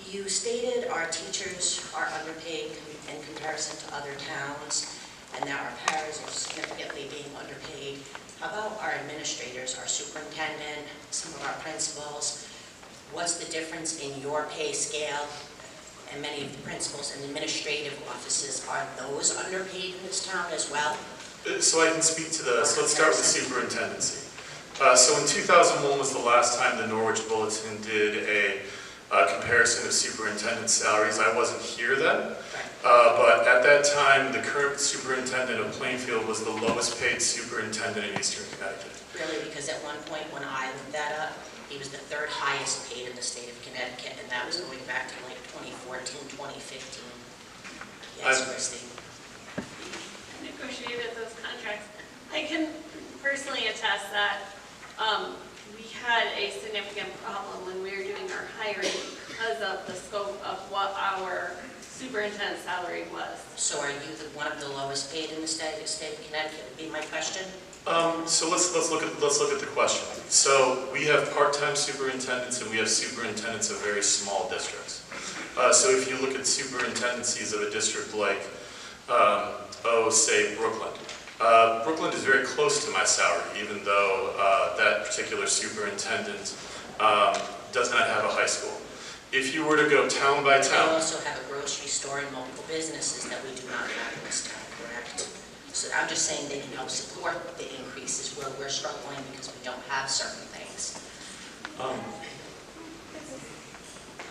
You stated our teachers are underpaid in comparison to other towns, and that our paras are significantly being underpaid. How about our administrators, our superintendent, some of our principals? What's the difference in your pay scale and many of the principals and administrative offices, are those underpaid in this town as well? So I can speak to the, so let's start with the superintendency. So in 2001 was the last time the Norwich Bulletin did a comparison of superintendent salaries. I wasn't here then, but at that time, the current superintendent of Plainfield was the lowest paid superintendent in Eastern Connecticut. Really, because at one point when I looked that up, he was the third highest paid in the state of Connecticut, and that was going back to like 2014, 2015. Yes, Christine. Negotiated those contracts. I can personally attest that we had a significant problem when we were doing our hiring because of the scope of what our superintendent's salary was. So are you one of the lowest paid in the state of Connecticut, would be my question? So let's look at the question. So we have part-time superintendents and we have superintendents of very small districts. So if you look at superintendencies of a district like, say Brooklyn. Brooklyn is very close to my salary, even though that particular superintendent does not have a high school. If you were to go town by town. We also have a grocery store and multiple businesses that we do not have in this town, correct? So I'm just saying they can help support the increases where we're struggling because we don't have certain things.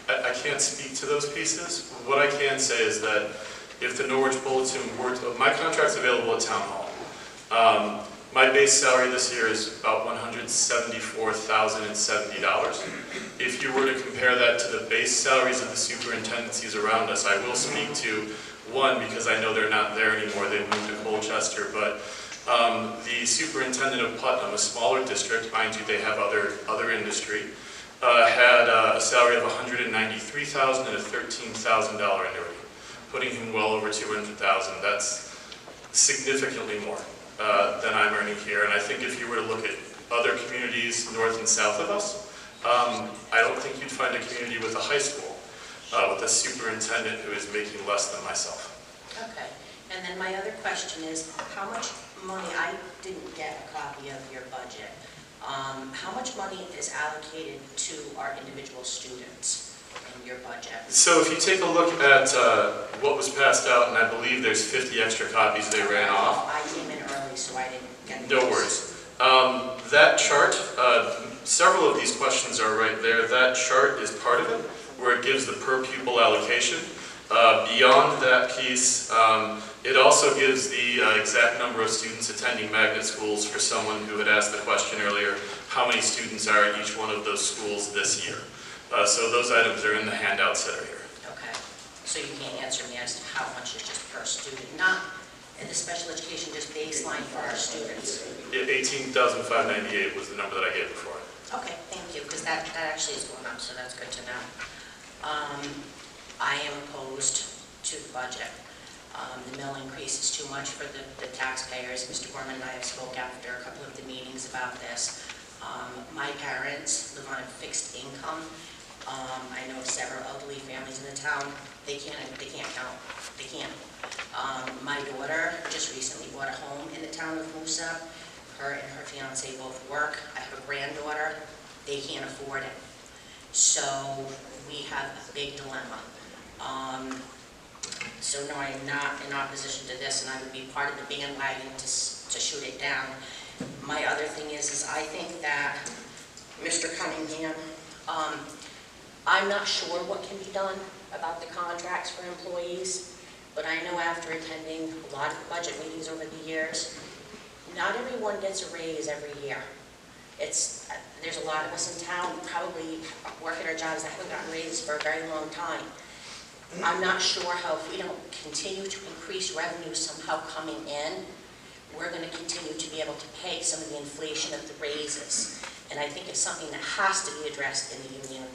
I can't speak to those pieces. What I can say is that if the Norwich Bulletin were to, my contract's available at Town Hall. My base salary this year is about $174,070. If you were to compare that to the base salaries of the superintendencies around us, I will speak to one because I know they're not there anymore. They've moved to Colchester, but the superintendent of Putnam, a smaller district, mind you, they have other industry, had a salary of $193,000 and a $13,000 annuity, putting him well over $200,000. That's significantly more than I'm earning here. And I think if you were to look at other communities north and south of us, I don't think you'd find a community with a high school with a superintendent who is making less than myself. Okay. And then my other question is, how much money, I didn't get a copy of your budget. How much money is allocated to our individual students in your budget? So if you take a look at what was passed out, and I believe there's 50 extra copies they ran off. I came in early, so I didn't get No worries. That chart, several of these questions are right there. That chart is part of it, where it gives the per pupil allocation. Beyond that piece, it also gives the exact number of students attending magnet schools for someone who had asked the question earlier, how many students are at each one of those schools this year. So those items are in the handouts that are here. Okay. So you can't answer me as to how much is just per student, not in the special education, just baseline for our students. 18,598 was the number that I gave before. Okay, thank you, because that actually is going up, so that's good to know. I am opposed to the budget. The mill increase is too much for the taxpayers. Mr. Gorman and I have spoke after a couple of the meetings about this. My parents live on a fixed income. I know of several elderly families in the town. They can't count. They can't. My daughter just recently bought a home in the town of Moosup. Her and her fiance both work. I have a granddaughter. They can't afford it. So we have a big dilemma. So no, I am not in opposition to this, and I would be part of the bandwagon to shoot it down. My other thing is I think that Mr. Cunningham, I'm not sure what can be done about the contracts for employees, but I know after attending a lot of budget meetings over the years, not everyone gets a raise every year. There's a lot of us in town probably work at our jobs that haven't gotten raises for a very long time. I'm not sure how, if we don't continue to increase revenue somehow coming in, we're going to continue to be able to pay some of the inflation of the raises. And I think it's something that has to be addressed in the union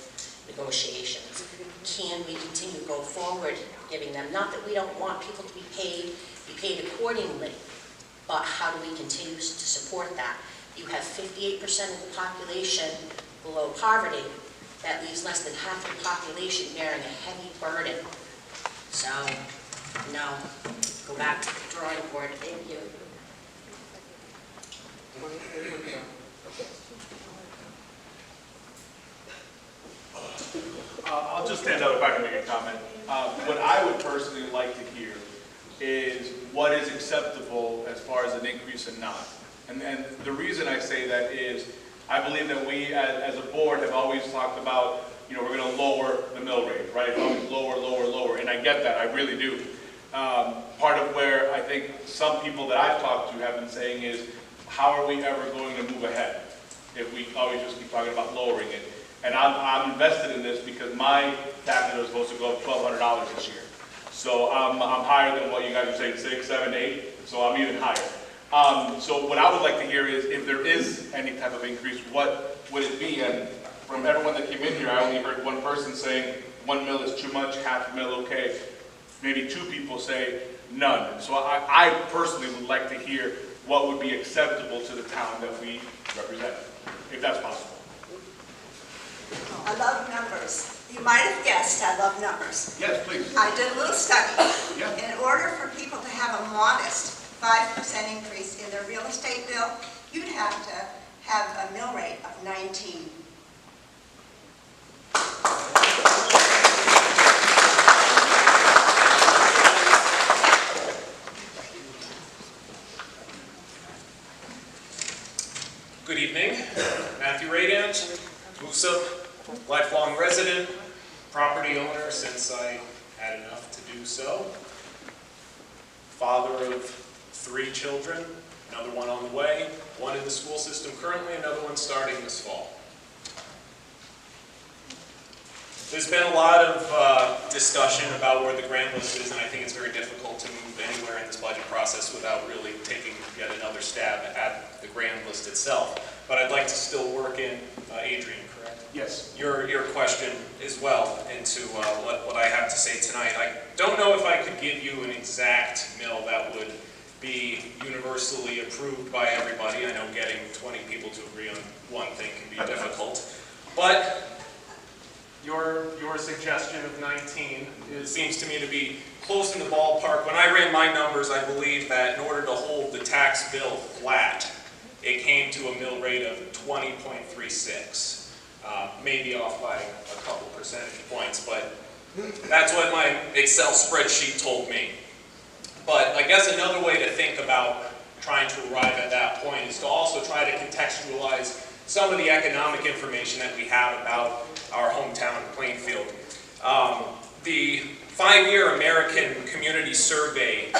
negotiations. Can we continue to go forward giving them, not that we don't want people to be paid accordingly, but how do we continue to support that? You have 58% of the population below poverty. That leaves less than half the population bearing a heavy burden. So, no, go back to the drawing board. Thank you. I'll just stand up if I can make a comment. what I would personally like to hear is what is acceptable as far as an increase and not. And the reason I say that is, I believe that we as a board have always talked about, you know, we're going to lower the mill rate, right? It's always lower, lower, lower, and I get that, I really do. Part of where I think some people that I've talked to have been saying is, how are we ever going to move ahead if we always just keep talking about lowering it? And I'm invested in this because my tax bill is supposed to go up $1,200 this year. So I'm higher than what you guys are saying, 6, 7, 8, so I'm even higher. So what I would like to hear is, if there is any type of increase, what would it be? And from everyone that came in here, I only heard one person saying 1 mil is too much, half a mil okay. Maybe 2 people say none. So I personally would like to hear what would be acceptable to the town that we represent, if that's possible. I love numbers. You might have guessed I love numbers. Yes, please. I did a little study. Yeah. In order for people to have a modest 5% increase in their real estate bill, you'd have to have a mill rate of 19. Good evening. Matthew Radant, Moosup, lifelong resident, property owner since I had enough to do so. Father of 3 children, another one on the way, one in the school system currently, another one starting this fall. There's been a lot of discussion about where the grant list is, and I think it's very difficult to move anywhere in this budget process without really taking yet another stab at the grant list itself. But I'd like to still work in, Adrian, correct? Yes. Your question as well into what I have to say tonight. I don't know if I could give you an exact mill that would be universally approved by everybody. I know getting 20 people to agree on one thing can be difficult. But your suggestion of 19 seems to me to be close in the ballpark. When I ran my numbers, I believe that in order to hold the tax bill flat, it came to a mill rate of 20.36. Maybe off by a couple percentage points, but that's what my Excel spreadsheet told me. But I guess another way to think about trying to arrive at that point is to also try to contextualize some of the economic information that we have about our hometown, Plainfield. The 5-year American Community Survey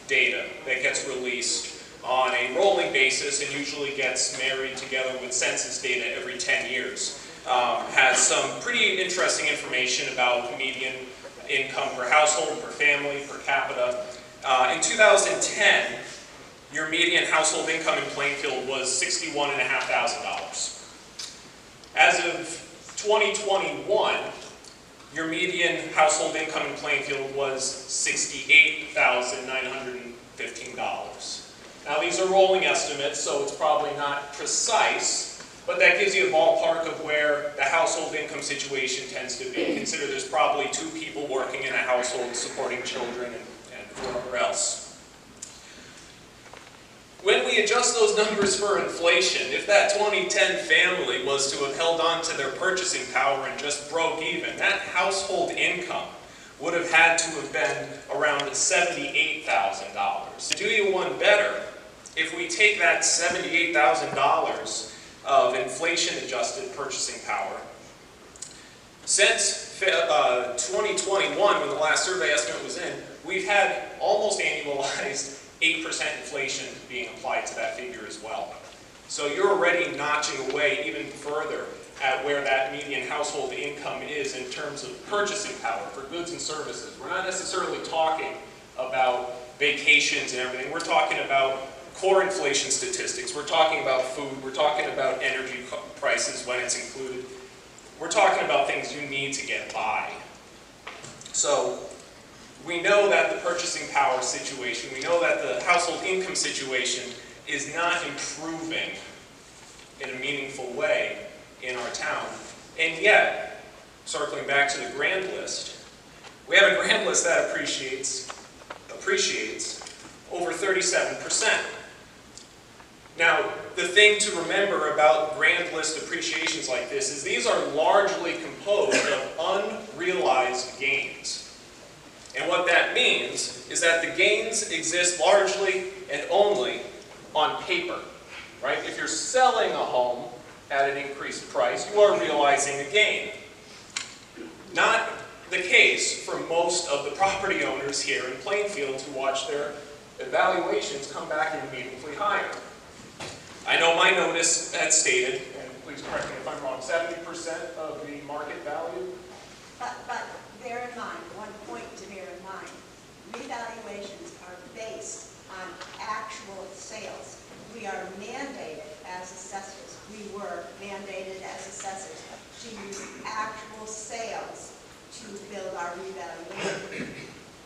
data that gets released on a rolling basis and usually gets married together with census data every 10 years has some pretty interesting information about median income per household, per family, per capita. In 2010, your median household income in Plainfield was $61,500. As of 2021, your median household income in Plainfield was $68,915. Now these are rolling estimates, so it's probably not precise, but that gives you a ballpark of where the household income situation tends to be. Consider there's probably 2 people working in a household supporting children and whoever else. When we adjust those numbers for inflation, if that 2010 family was to have held on to their purchasing power and just broke even, that household income would have had to have been around $78,000. To do you one better, if we take that $78,000 of inflation-adjusted purchasing power, since 2021, when the last survey estimate was in, we've had almost annualized 8% inflation being applied to that figure as well. So you're already notching away even further at where that median household income is in terms of purchasing power for goods and services. We're not necessarily talking about vacations and everything. We're talking about core inflation statistics. We're talking about food. We're talking about energy prices when it's included. We're talking about things you need to get by. So we know that the purchasing power situation, we know that the household income situation is not improving in a meaningful way in our town. And yet, circling back to the grand list, we have a grand list that appreciates over 37%. Now, the thing to remember about grand list appreciations like this is these are largely composed of unrealized gains. And what that means is that the gains exist largely and only on paper, right? If you're selling a home at an increased price, you are realizing a gain. Not the case for most of the property owners here in Plainfield who watch their evaluations come back meaningfully higher. I know my notice had stated, and please correct me if I'm wrong, 70% of the market value. But bear in mind, one point to bear in mind, revaluations are based on actual sales. We are mandated as assessors. We were mandated as assessors to use actual sales to build our revaluation.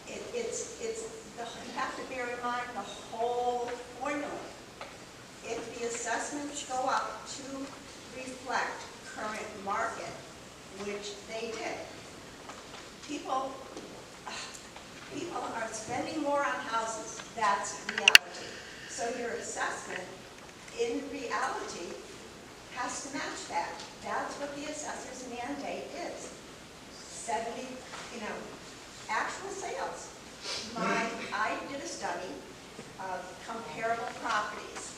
You have to bear in mind the whole formula. If the assessments go up to reflect current market, which they did, people are spending more on houses. That's reality. So your assessment, in reality, has to match that. That's what the assessor's mandate is. 70, actual sales. I did a study of comparable properties,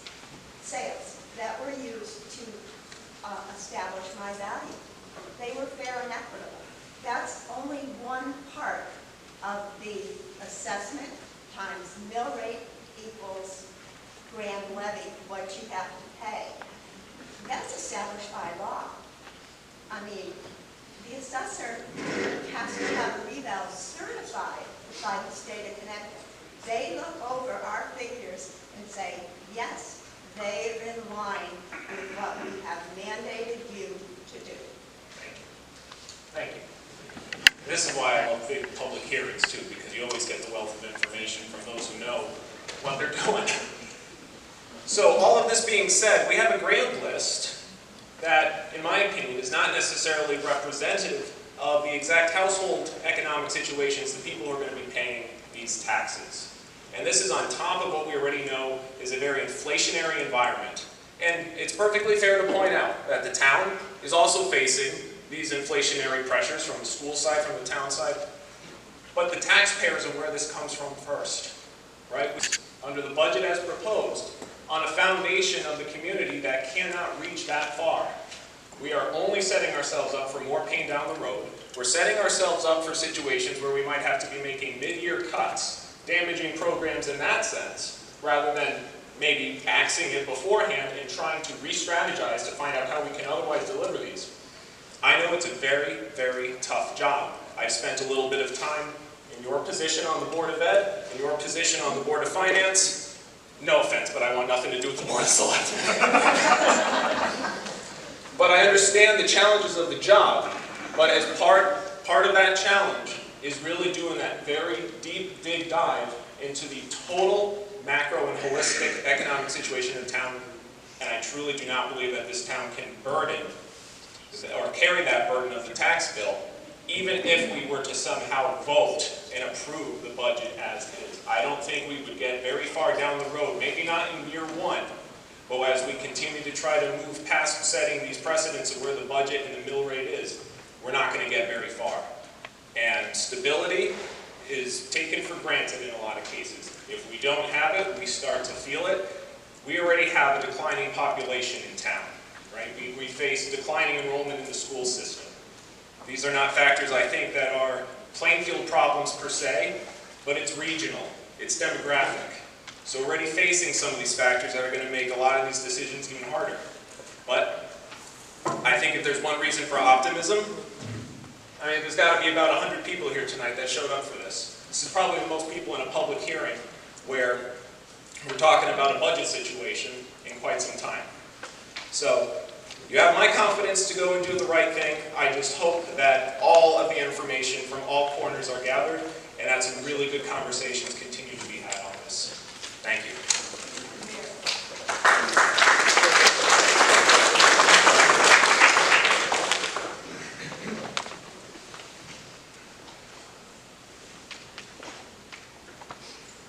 sales, that were used to establish my value. They were fair and equitable. That's only one part of the assessment times mill rate equals grand levy, what you have to pay. That's established by law. I mean, the assessor has to have a reval certified by the state of Connecticut. They look over our figures and say, yes, they are in line with what we have mandated you to do. Thank you. This is why I love big public hearings too, because you always get the wealth of information from those who know what they're doing. So all of this being said, we have a grand list that, in my opinion, is not necessarily representative of the exact household economic situations the people who are going to be paying these taxes. And this is on top of what we already know is a very inflationary environment. And it's perfectly fair to point out that the town is also facing these inflationary pressures from the school side, from the town side. But the taxpayers are where this comes from first, right? Under the budget as proposed, on a foundation of the community that cannot reach that far. We are only setting ourselves up for more pain down the road. We're setting ourselves up for situations where we might have to be making mid-year cuts, damaging programs in that sense, rather than maybe axing it beforehand and trying to re-strategize to find out how we can otherwise deliver these. I know it's a very, very tough job. I've spent a little bit of time in your position on the Board of Ed, in your position on the Board of Finance. No offense, but I want nothing to do with the Board of Selectmen. But I understand the challenges of the job. But as part of that challenge is really doing that very deep dig dive into the total macro and holistic economic situation in the town. And I truly do not believe that this town can burden or carry that burden of the tax bill, even if we were to somehow vote and approve the budget as is. I don't think we would get very far down the road, maybe not in year one, but as we continue to try to move past setting these precedents of where the budget and the mill rate is, we're not going to get very far. And stability is taken for granted in a lot of cases. If we don't have it, we start to feel it. We already have a declining population in town, right? We face declining enrollment in the school system. These are not factors, I think, that are Plainfield problems per se, but it's regional, it's demographic. So we're already facing some of these factors that are going to make a lot of these decisions even harder. But I think if there's one reason for optimism, I mean, there's got to be about 100 people here tonight that showed up for this. This is probably the most people in a public hearing where we're talking about a budget situation in quite some time. So you have my confidence to go and do the right thing. I just hope that all of the information from all corners are gathered and that some really good conversations continue to be had on this. Thank you.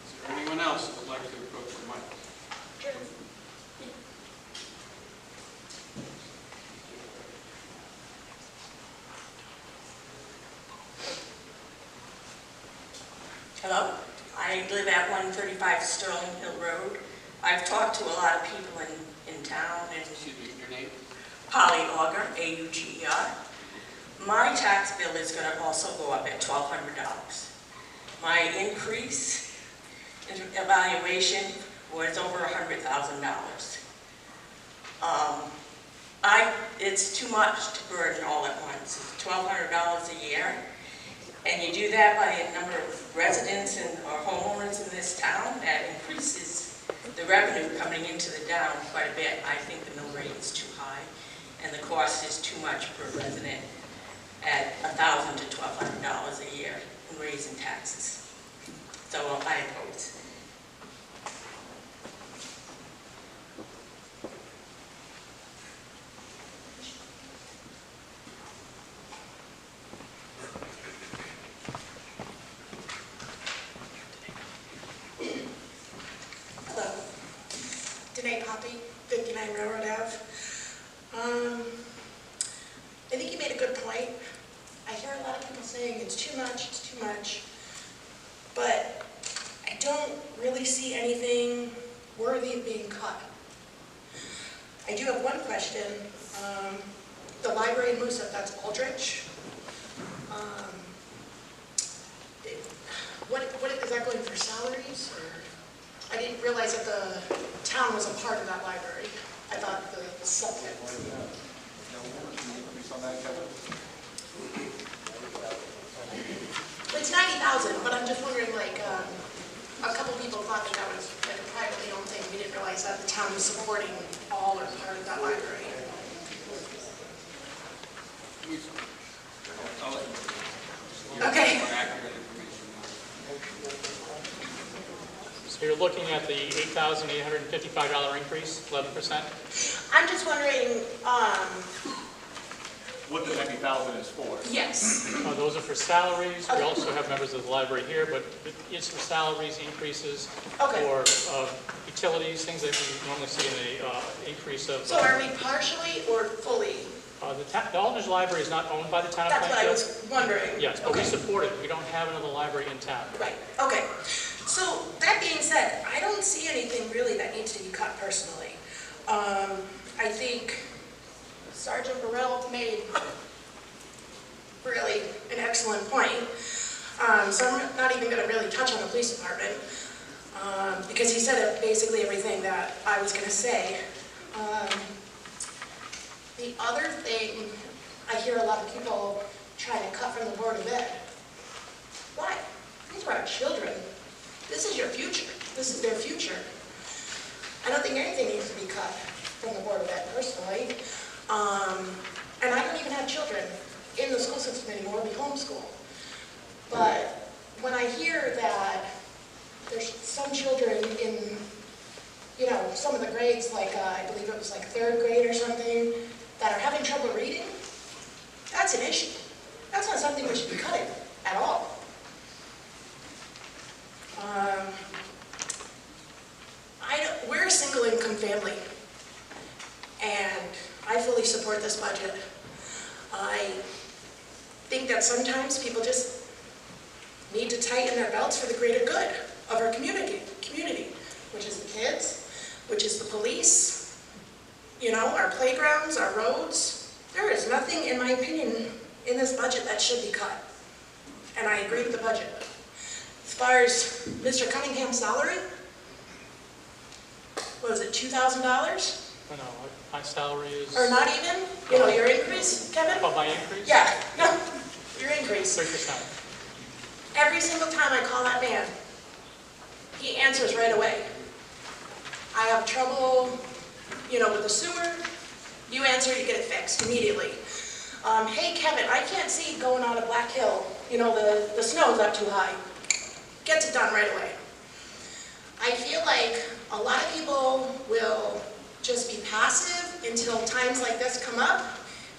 Is there anyone else that would like to approach the mic? Hello, I live at 135 Sterling Hill Road. I've talked to a lot of people in town, and Excuse me, your name? Polly Auger, A-U-G-E-R. My tax bill is going to also go up at $1,200. My increase in evaluation was over $100,000. It's too much to burden all at once. It's $1,200 a year, and you do that by the number of residents or homeowners in this town, that increases the revenue coming into the town quite a bit. I think the mill rate is too high, and the cost is too much per resident at $1,000 to $1,200 a year in raising taxes. So I oppose. Hello. Danae Poppy, 59 Railroad Ave. I think you made a good point. I hear a lot of people saying it's too much, but I don't really see anything worthy of being cut. I do have one question. The library in Moosup, that's Aldrich. What is that going for salaries? Or I didn't realize that the town was a part of that library. I thought the supplement. It's 90,000, but I'm just wondering, like, a couple people thought that was like a privately owned thing. We didn't realize that the town was supporting all or part of that library. Okay. So you're looking at the $8,855 increase, 11%? I'm just wondering, What the 90,000 is for? yes. Those are for salaries. We Okay. also have members of the library here, but it's for salaries, increases, Okay. or utilities, things that we normally see in a increase of. So are we partially or fully? The Aldridge Library is not owned by the town of That's what I Plainfield. was wondering. Yes, but we Okay. support it. We don't have another library in town. Right, okay. So, that being said, I don't see anything really that needs to be cut personally. I think Sergeant Burrell made really an excellent point. So I'm not even gonna really touch on the police department, because he said basically everything that I was gonna say. The other thing, I hear a lot of people trying to cut from the Board of Ed. Why? These are our children. This is your future. This is their future. I don't think anything needs to be cut from the Board of Ed personally. And I don't even have children in the school system anymore, we homeschool. But when I hear that there's some children in, you know, some of the grades, like I believe it was like 3rd grade or something, that are having trouble reading, that's an issue. That's not something we should be cutting at all. We're a single income family, and I fully support this budget. I think that sometimes people just need to tighten their belts for the greater good of our community, which is the kids, which is the police, you know, our playgrounds, our roads. There is nothing, in my opinion, in this budget that should be cut. And I agree with the budget. As far as Mr. Cunningham's salary, what was it, $2,000? No, my salary is. Or not even? You know, your increase, Kevin? Oh, my increase? Yeah, no, your increase. 3%. Every single time I call that man, he answers right away. I have trouble, you know, with the sewer. You answer, you get it fixed immediately. Hey, Kevin, I can't see going on a Black Hill. You know, the snow's up too high. Gets it done right away. I feel like a lot of people will just be passive until times like this come up,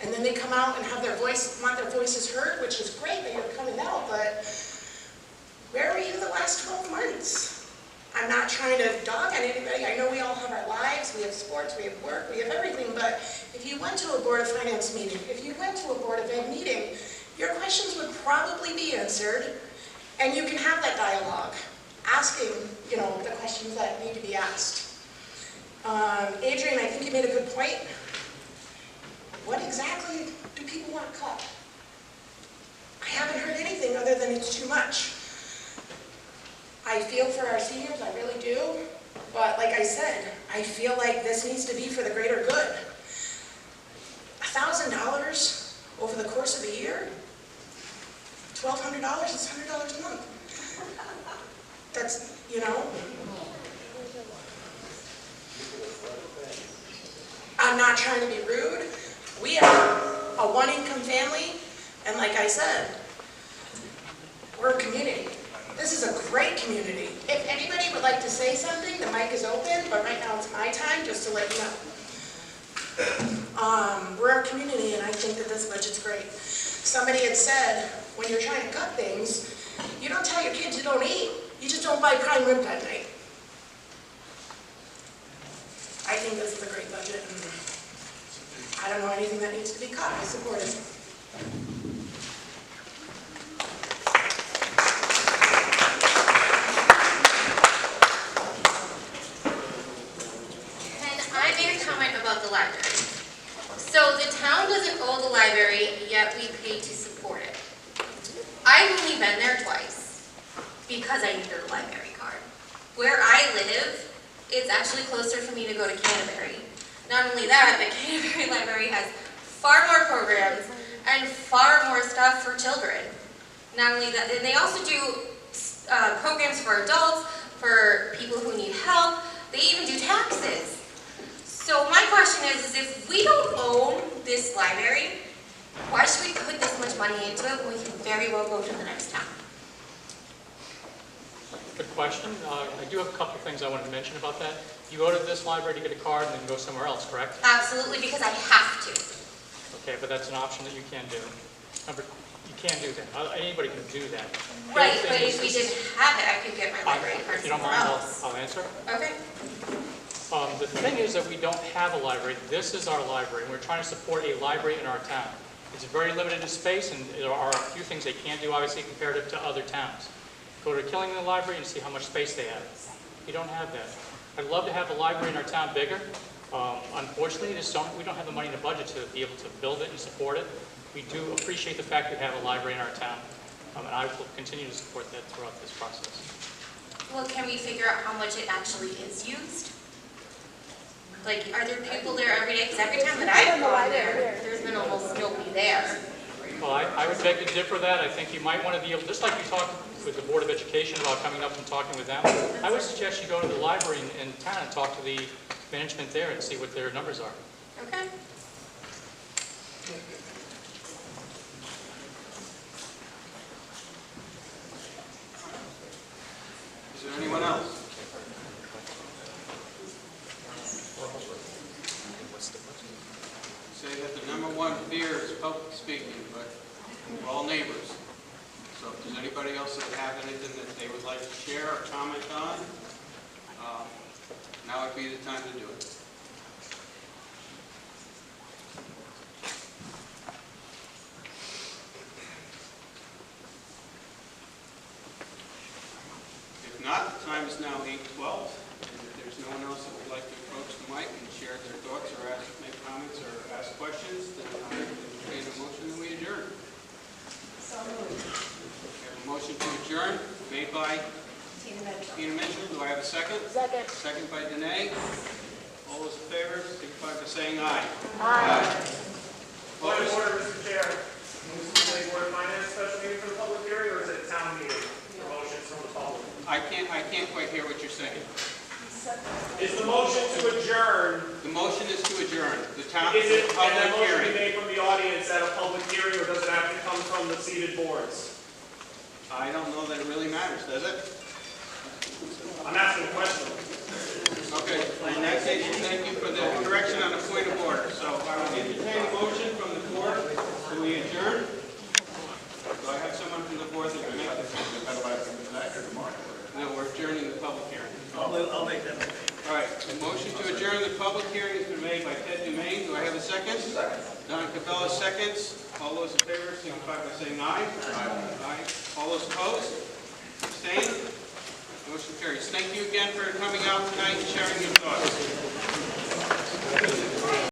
and then they come out and have their voice, want their voices heard, which is great that you're coming out, but where were you the last 12 months? I'm not trying to dog on anybody. I know we all have our lives, we have sports, we have work, we have everything, but if you went to a Board of Finance meeting, if you went to a Board of Ed meeting, your questions would probably be answered, And you can have that dialogue, asking, you know, the questions that need to be asked. Adrian, I think you made a good point. What exactly do people want cut? I haven't heard anything other than it's too much. I feel for our seniors, I really do. But like I said, I feel like this needs to be for the greater good. $1,000 over the course of a year? $1,200 is $100 a month. That's, you know. I'm not trying to be rude. We are a one-income family, and like I said, we're a community. This is a great community. If anybody would like to say something, the mic is open, but right now it's my time, just to let you know. We're a community, and I think that this budget's great. Somebody had said, when you're trying to cut things, you don't tell your kids you don't eat. You just don't buy prime rib that night. I think this is a great budget, and I don't know anything that needs to be cut. I support it. And I made a comment about the library. So the town doesn't own the library, yet we pay to support it. I've only been there twice because I needed a library card. Where I live, it's actually closer for me to go to Canterbury. Not only that, the Canterbury Library has far more programs and far more stuff for children. Not only that, and they also do programs for adults, for people who need help. They even do taxes. So my question is if we don't own this library, why should we put this much money into it when we can very well go to the next town? Good question. I do have a couple of things I wanted to mention about that. You go to this library to get a card and then go somewhere else, correct? Absolutely, because I have to. Okay, but that's an option that you can do. You can't do that. Anybody can do that. Right, but if we didn't have it, I could get my library card If you don't somewhere mind, else. I'll answer. Okay. The thing is that we don't have a library. This is our library, and we're trying to support a library in our town. It's very limited in space, and there are a few things they can't do, obviously, comparative to other towns. Go to Killington Library and see how much space they have. You don't have that. I'd love to have the library in our town bigger. Unfortunately, we don't have the money in the budget to be able to build it and support it. We do appreciate the fact we have a library in our town, and I will continue to support that throughout this process. Well, can we figure out how much it actually is used? Like, are there people there every day? Because every time that I've gone there, there's been almost nobody there. Well, I would beg to differ that. I think you might want to be able, just like you talked with the Board of Education about coming up and talking with them, I would suggest you go to the library in town and talk to the management there and see what their numbers are. Okay. Is there anyone else? Say that the number one fear is public speaking, but we're all neighbors. So if there's anybody else that have anything that they would like to share or comment on, now would be the time to do it. If not, the time is now 8:12, and if there's no one else that would like to approach the mic and share their thoughts or make comments or ask questions, then I entertain a motion that we adjourn. So moved. We have a motion to adjourn made by Tina Mitchell. Do I have a second? Second. Second by Danae. All those in favor, signify by saying aye. Point of order, Mr. Chair. Is this a Board of Finance special meeting for the public hearing, or is it a town meeting for motions from the public? I can't quite hear what you're saying. Is the motion to adjourn? The motion is to adjourn. The town, Is it, can public that motion be hearing. made from the audience at a public hearing, or does it have to come from the seated boards? I don't know that it really matters, does it? I'm asking a question. Okay, in that case, thank you for the correction on the point of order. So I will entertain a motion from the board. Do we adjourn? Do I have someone from the board that can make this? No, we're adjourning the public hearing. I'll make that motion. All right, the motion to adjourn the public hearing has been made by Ted Dumaine. Do I have a second? Second. Don Cabela seconds. All those in favor, signify by saying aye. Aye. All those opposed? Abstain? Motion carries. Thank you again for coming out tonight and sharing your thoughts.